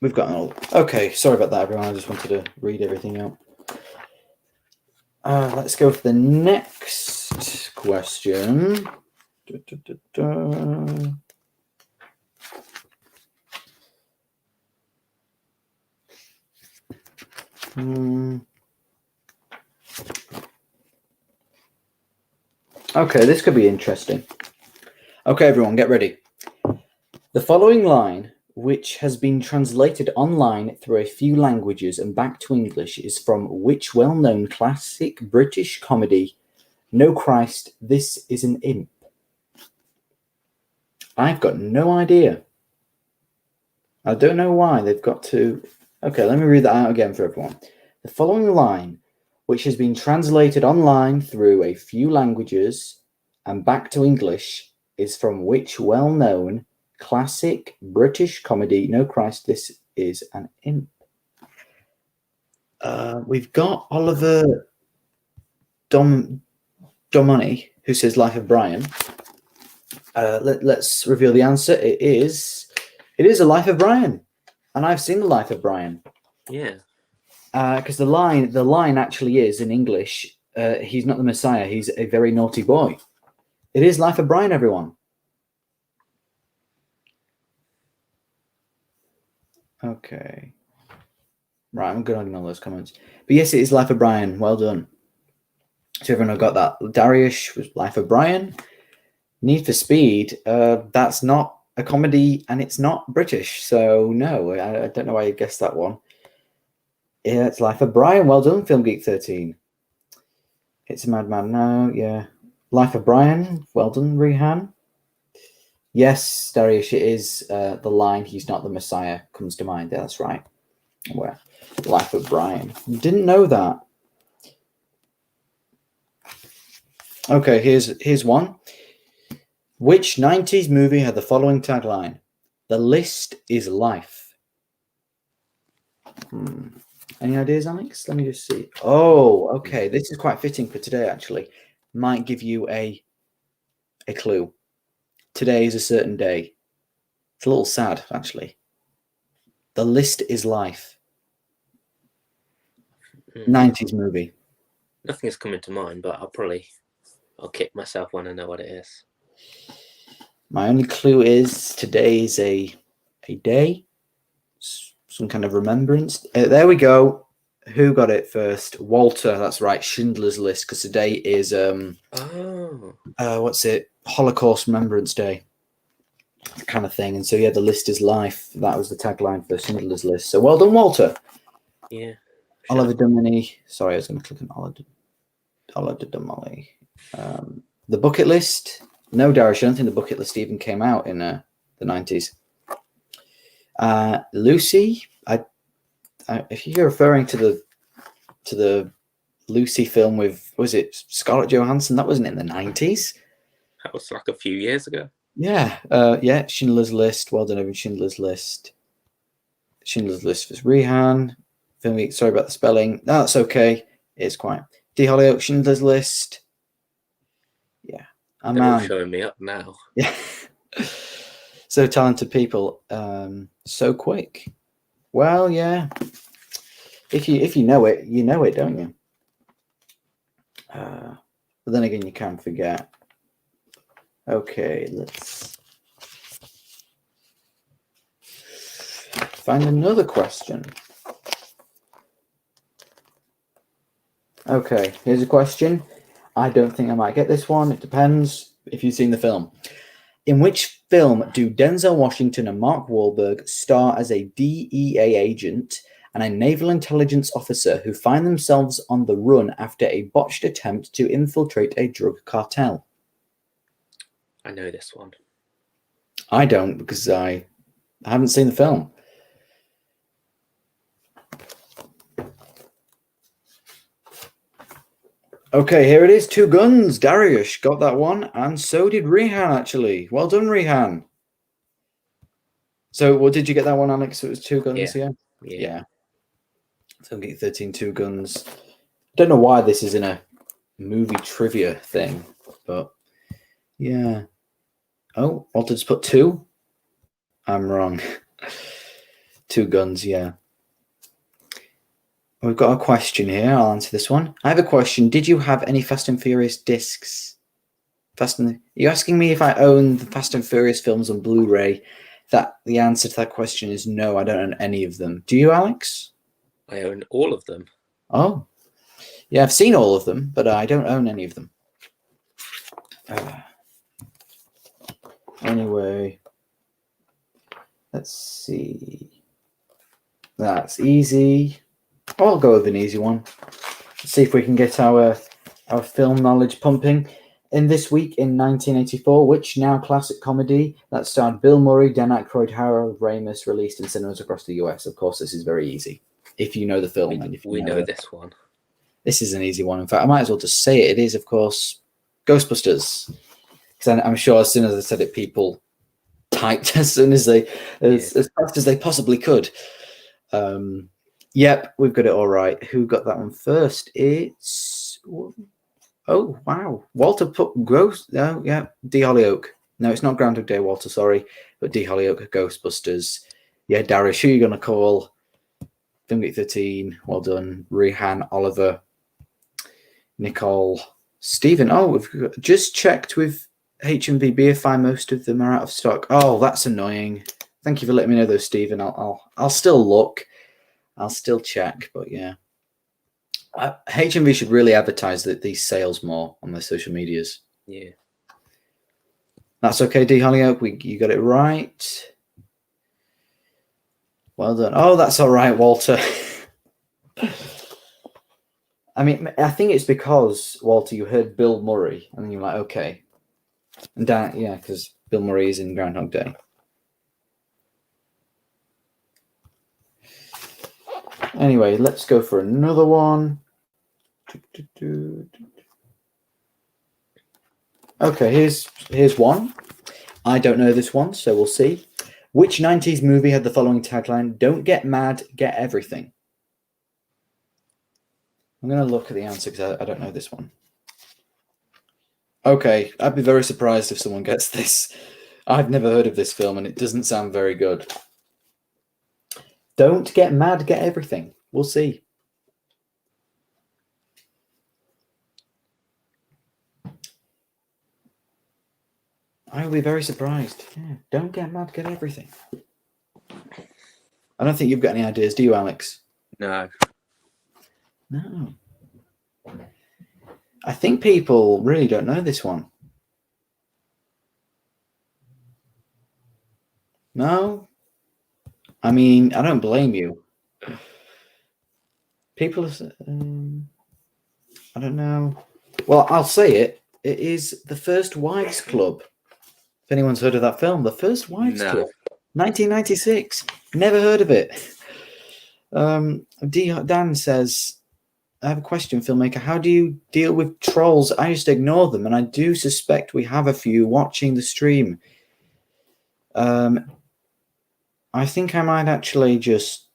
We've got all. Okay, sorry about that, everyone. I just wanted to read everything out. Let's go for the next question. Okay, this could be interesting. Okay, everyone, get ready. The following line, which has been translated online through a few languages and back to English, is from which well-known classic British comedy? No Christ, this is an imp. I've got no idea. I don't know why they've got to... Okay, let me read that out again for everyone. The following line, which has been translated online through a few languages and back to English, is from which well-known classic British comedy? No Christ, this is an imp. We've got Oliver Domoni, who says Life of Brian. Let's reveal the answer. It is A Life of Brian, and I've seen The Life of Brian. Yeah. Because the line actually is in English. He's not the Messiah. He's a very naughty boy. It is Life of Brian, everyone. Okay. Right, I'm good on all those comments. But yes, it is Life of Brian. Well done. So everyone got that. Darius was Life of Brian. Need for Speed. That's not a comedy, and it's not British. So no, I don't know why you guessed that one. Yeah, it's Life of Brian. Well done, Film Geek 13. It's a Madman now. Yeah, Life of Brian. Well done, Rehan. Yes, Darius, it is the line "He's not the Messiah" comes to mind. That's right. Where Life of Brian. Didn't know that. Okay, here's one. Which 90s movie had the following tagline? The list is life. Any ideas, Alex? Let me just see. Oh, okay. This is quite fitting for today, actually. Might give you a clue. Today is a certain day. It's a little sad, actually. The list is life. 90s movie. Nothing is coming to mind, but I'll kick myself when I know what it is. My only clue is today is a day, some kind of remembrance. There we go. Who got it first? Walter. That's right. Schindler's List, because today is what's it? Holocaust Remembrance Day, kind of thing. And so yeah, the list is life. That was the tagline for Schindler's List. So well done, Walter. Yeah. Oliver Dumini. Sorry, I was going to click on Oliver Dumini. The Bucket List. No, Darren, I don't think the Bucket List even came out in the 90s. Lucy, if you're referring to the Lucy film with, was it Scarlett Johansson? That wasn't in the 90s. That was like a few years ago. Yeah, yeah. Schindler's List. Well done, over Schindler's List. Schindler's List was Rehan. Sorry about the spelling. No, that's okay. It's quite. D. Hollyoak, Schindler's List. Yeah. They're all showing me up now. Yeah. So talented people. So quick. Well, yeah. If you know it, you know it, don't you? But then again, you can't forget. Okay, let's find another question. Okay, here's a question. I don't think I might get this one. It depends if you've seen the film. In which film do Denzel Washington and Mark Wahlberg star as a DEA agent and a naval intelligence officer who find themselves on the run after a botched attempt to infiltrate a drug cartel? I know this one. I don't, because I haven't seen the film. Okay, here it is. Two Guns. Darius got that one, and so did Rehan, actually. Well done, Rehan. So, what did you get that one, Alex? It was Two Guns, yeah. So, I'm getting 13 Two Guns. I don't know why this is in a movie trivia thing, but yeah. Oh, Walter just put 2. I'm wrong. Two Guns, yeah. We've got a question here. I'll answer this one. I have a question. Did you have any Fast and Furious discs? Are you asking me if I own the Fast and Furious films on Blu-ray? The answer to that question is no, I don't own any of them. Do you, Alex? I own all of them. Oh. Yeah, I've seen all of them, but I don't own any of them. Anyway, let's see. That's easy. I'll go with an easy one. Let's see if we can get our film knowledge pumping. In this week in 1984, which now classic comedy that starred Bill Murray, Dan Aykroyd, Harold Ramis, released in cinemas across the US? Of course, this is very easy if you know the film. And if we know this one. This is an easy one. In fact, I might as well just say it. It is, of course, Ghostbusters. Because I'm sure as soon as I said it, people typed as fast as they possibly could. Yep, we've got it all right. Who got that one first? It's... Oh, wow. Walter put Ghost... Oh, yeah, D. Hollyoak. No, it's not Groundhog Day, Walter, sorry. But D. Hollyoak, Ghostbusters. Yeah, Darius, who are you going to call? Filmgeek 13, well done. Rehan, Oliver, Nicole, Stephen. Oh, we've just checked with HMV BFI. Most of them are out of stock. Oh, that's annoying. Thank you for letting me know, though, Stephen. I'll still look. I'll still check, but yeah. HMV should really advertise these sales more on their social medias. Yeah. That's okay, D. Hollyoak. You got it right. Well done. Oh, that's all right, Walter. I mean, I think it's because, Walter, you heard Bill Murray, and then you're like, okay. And Dan, yeah, because Bill Murray is in Groundhog Day. Anyway, let's go for another one. Okay, here's one. I don't know this one, so we'll see. Which 90s movie had the following tagline, "Don't get mad, get everything"? I'm going to look at the answer because I don't know this one. Okay, I'd be very surprised if someone gets this. I've never heard of this film, and it doesn't sound very good. Don't get mad, get everything. We'll see. I will be very surprised. Yeah, don't get mad, get everything. I don't think you've got any ideas, do you, Alex? No. No. I think people really don't know this one. No? I mean, I don't blame you. People, I don't know. Well, I'll say it. It is The First Wives Club. If anyone's heard of that film, The First Wives Club, 1996. Never heard of it. Dan says, I have a question, filmmaker. How do you deal with trolls? I just ignore them, and I do suspect we have a few watching the stream. I think I might actually just,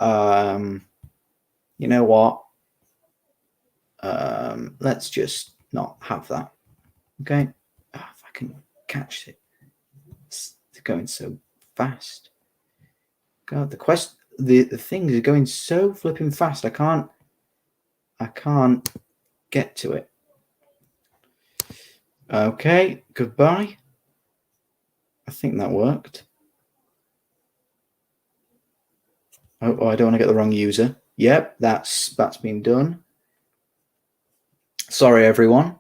you know what? Let's just not have that. Okay. If I can catch it. It's going so fast. God, the things are going so flipping fast. I can't get to it. Okay, goodbye. I think that worked. Oh, I don't want to get the wrong user. Yep, that's been done. Sorry, everyone.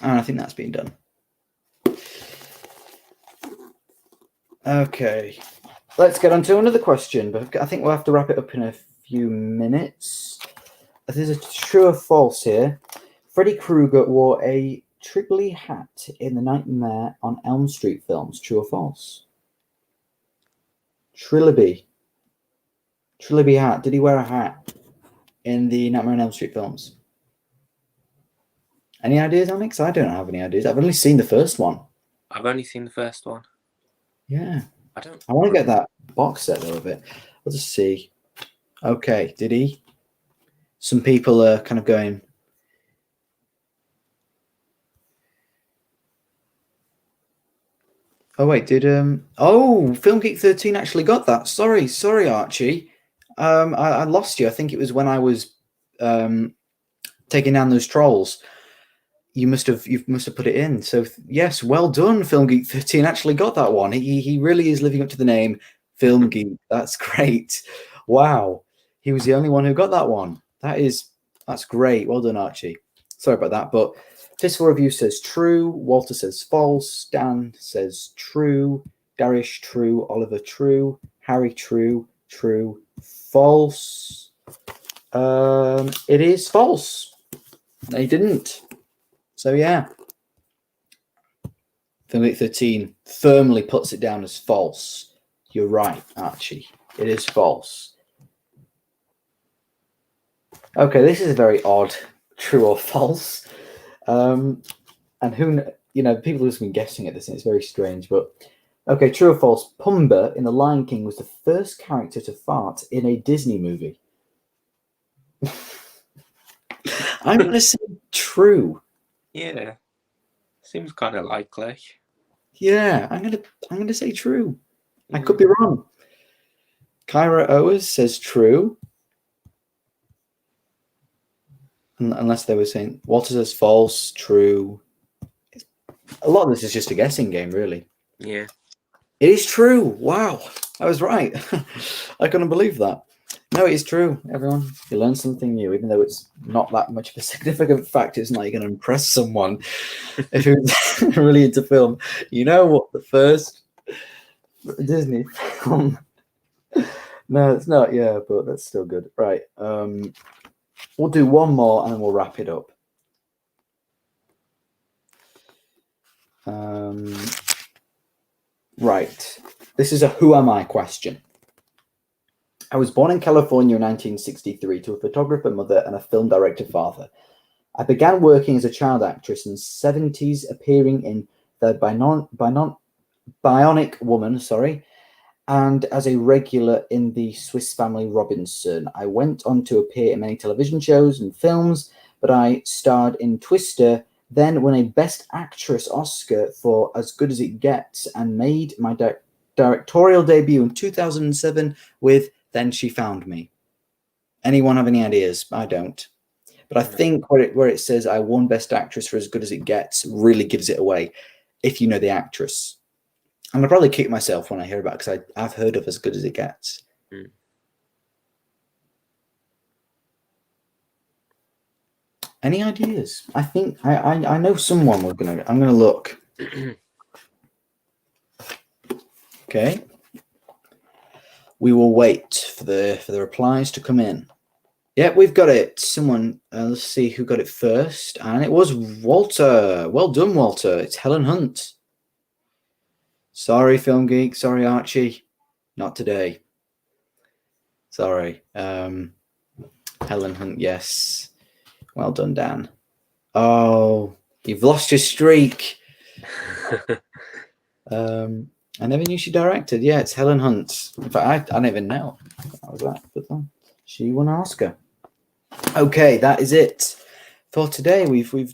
And I think that's been done. Okay, let's get on to another question, but I think we'll have to wrap it up in a few minutes. There's a true or false here. Freddy Krueger wore a Trigley hat in the Nightmare on Elm Street films. True or false? Triloby hat. Did he wear a hat in the Nightmare on Elm Street films? Any ideas, Alex? I don't have any ideas. I've only seen the first one. I've only seen the first one. Yeah. I want to get that box set though of it. Let's just see. Okay, did he? Some people are kind of going. Oh wait, did Film Geek 13 actually got that? Sorry, Archie. I lost you. I think it was when I was taking down those trolls. You must have put it in. So yes, well done. Film Geek 13 actually got that one. He really is living up to the name Film Geek. That's great. Wow, he was the only one who got that one. That's great. Well done, Archie. Sorry about that, but Fistful Review says true. Walter says false. Dan says true. Darish true. Oliver true. Harry true. True. False. It is false. They didn't. So yeah. Film 13 firmly puts it down as false. You're right, Archie. It is false. Okay, this is a very odd true or false. And who, people have just been guessing at this, and it's very strange. But okay, true or false? Pumbaa in The Lion King was the first character to fart in a Disney movie. I'm going to say true. Yeah, seems kind of likely. Yeah, I'm gonna say true. I could be wrong. Kyra Owers says true. unless they were saying Walter says false, true. A lot of this is just a guessing game, really. Yeah. It is true. Wow, I was right. I couldn't believe that. No, it is true, everyone. You learn something new, even though it's not that much of a significant fact. It's not going to impress someone if you're really into film. You know what? The first Disney film. No, it's not. Yeah, but that's still good. Right. We'll do one more and then we'll wrap it up. Right. This is a who am I question. I was born in California in 1963 to a photographer mother and a film director father. I began working as a child actress in the 70s, appearing in The Bionic Woman, and as a regular in The Swiss Family Robinson. I went on to appear in many television shows and films, but I starred in Twister, then won a Best Actress Oscar for As Good as It Gets, and made my directorial debut in 2007 with Then She Found Me. Anyone have any ideas? I don't. But I think where it says I won Best Actress for As Good as It Gets really gives it away if you know the actress. I'm going to probably kick myself when I hear about it because I've heard of As Good as It Gets. Mm. Any ideas? I think I know someone I'm going to look. Okay. We will wait for the replies to come in. Yeah, we've got it. Someone, let's see who got it first. And it was Walter. Well done, Walter. It's Helen Hunt. Sorry, Film Geek. Sorry, Archie. Not today. Sorry. Helen Hunt, yes. Well done, Dan. Oh, you've lost your streak. I never knew she directed. Yeah, it's Helen Hunt. In fact, I don't even know. How was that? But she won an Oscar. Okay, that is it for today. We've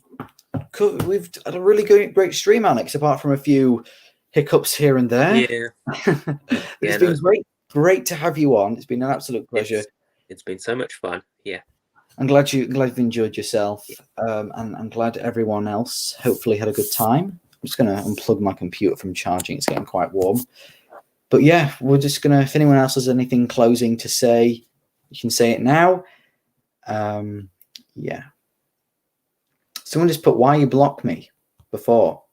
had a really great stream, Alex. Apart from a few hiccups here and there. Yeah, it's been great to have you on. It's been an absolute pleasure. It's been so much fun. Yeah, I'm glad you've enjoyed yourself, and I'm glad everyone else hopefully had a good time. I'm just going to unplug my computer from charging. It's getting quite warm. But yeah, we're just going to, if anyone else has anything closing to say, you can say it now. Yeah. Someone just put, why you blocked me before?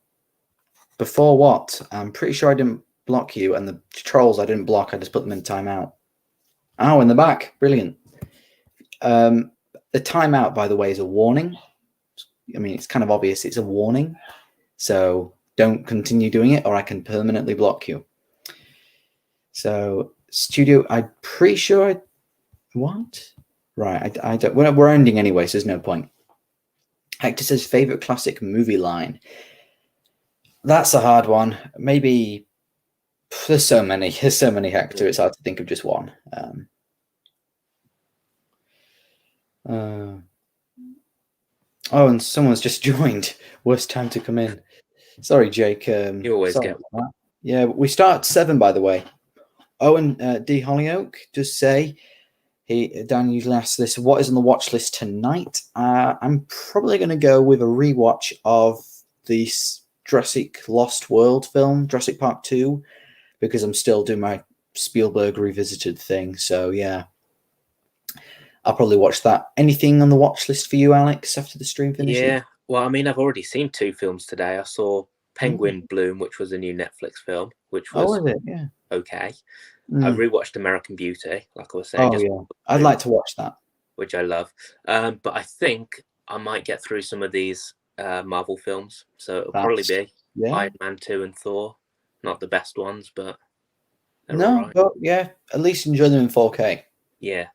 Before what? I'm pretty sure I didn't block you, and the trolls I didn't block. I just put them in timeout. Oh, in the back. Brilliant. The timeout, by the way, is a warning. I mean, it's kind of obvious. It's a warning. So don't continue doing it or I can permanently block you. So studio, I'm pretty sure what? Right, I don't, we're ending anyway, so there's no point. Hector says favorite classic movie line. That's a hard one. Maybe there's so many, Hector. It's hard to think of just one. Oh, and someone's just joined. Worst time to come in. Sorry, Jake. You always get that. Yeah, we start at 7, by the way. Owen D. Hollyoak just say, Dan usually asks this, what is on the watch list tonight? I'm probably going to go with a rewatch of the Jurassic Lost World film, Jurassic Park 2, because I'm still doing my Spielberg revisited thing. So, yeah. I'll probably watch that. Anything on the watch list for you, Alex, after the stream finishes? Yeah, well, I mean, I've already seen 2 films today. I saw Penguin Bloom, which was a new Netflix film, which was okay. I rewatched American Beauty, like I was saying. I'd like to watch that. Which I love. But I think I might get through some of these Marvel films. So it'll probably be Iron Man 2 and Thor. Not the best ones, but but yeah, at least enjoy them in 4K. Yeah.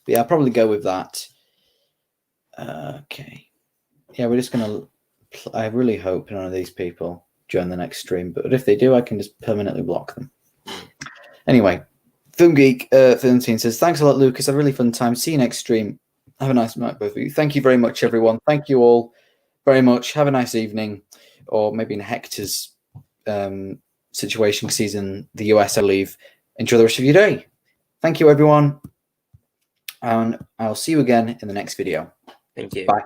But yeah, I'll probably go with that. Okay. Yeah, we're just going to... I really hope none of these people join the next stream. But if they do, I can just permanently block them. Anyway, Film Geek 13 says, thanks a lot, Lucas. Had a really fun time. See you next stream. Have a nice night, both of you. Thank you very much, everyone. Thank you all very much. Have a nice evening. Or maybe in Hector's situation, because he's in the US, I believe. Enjoy the rest of your day. Thank you, everyone. And I'll see you again in the next video. Thank you. Bye.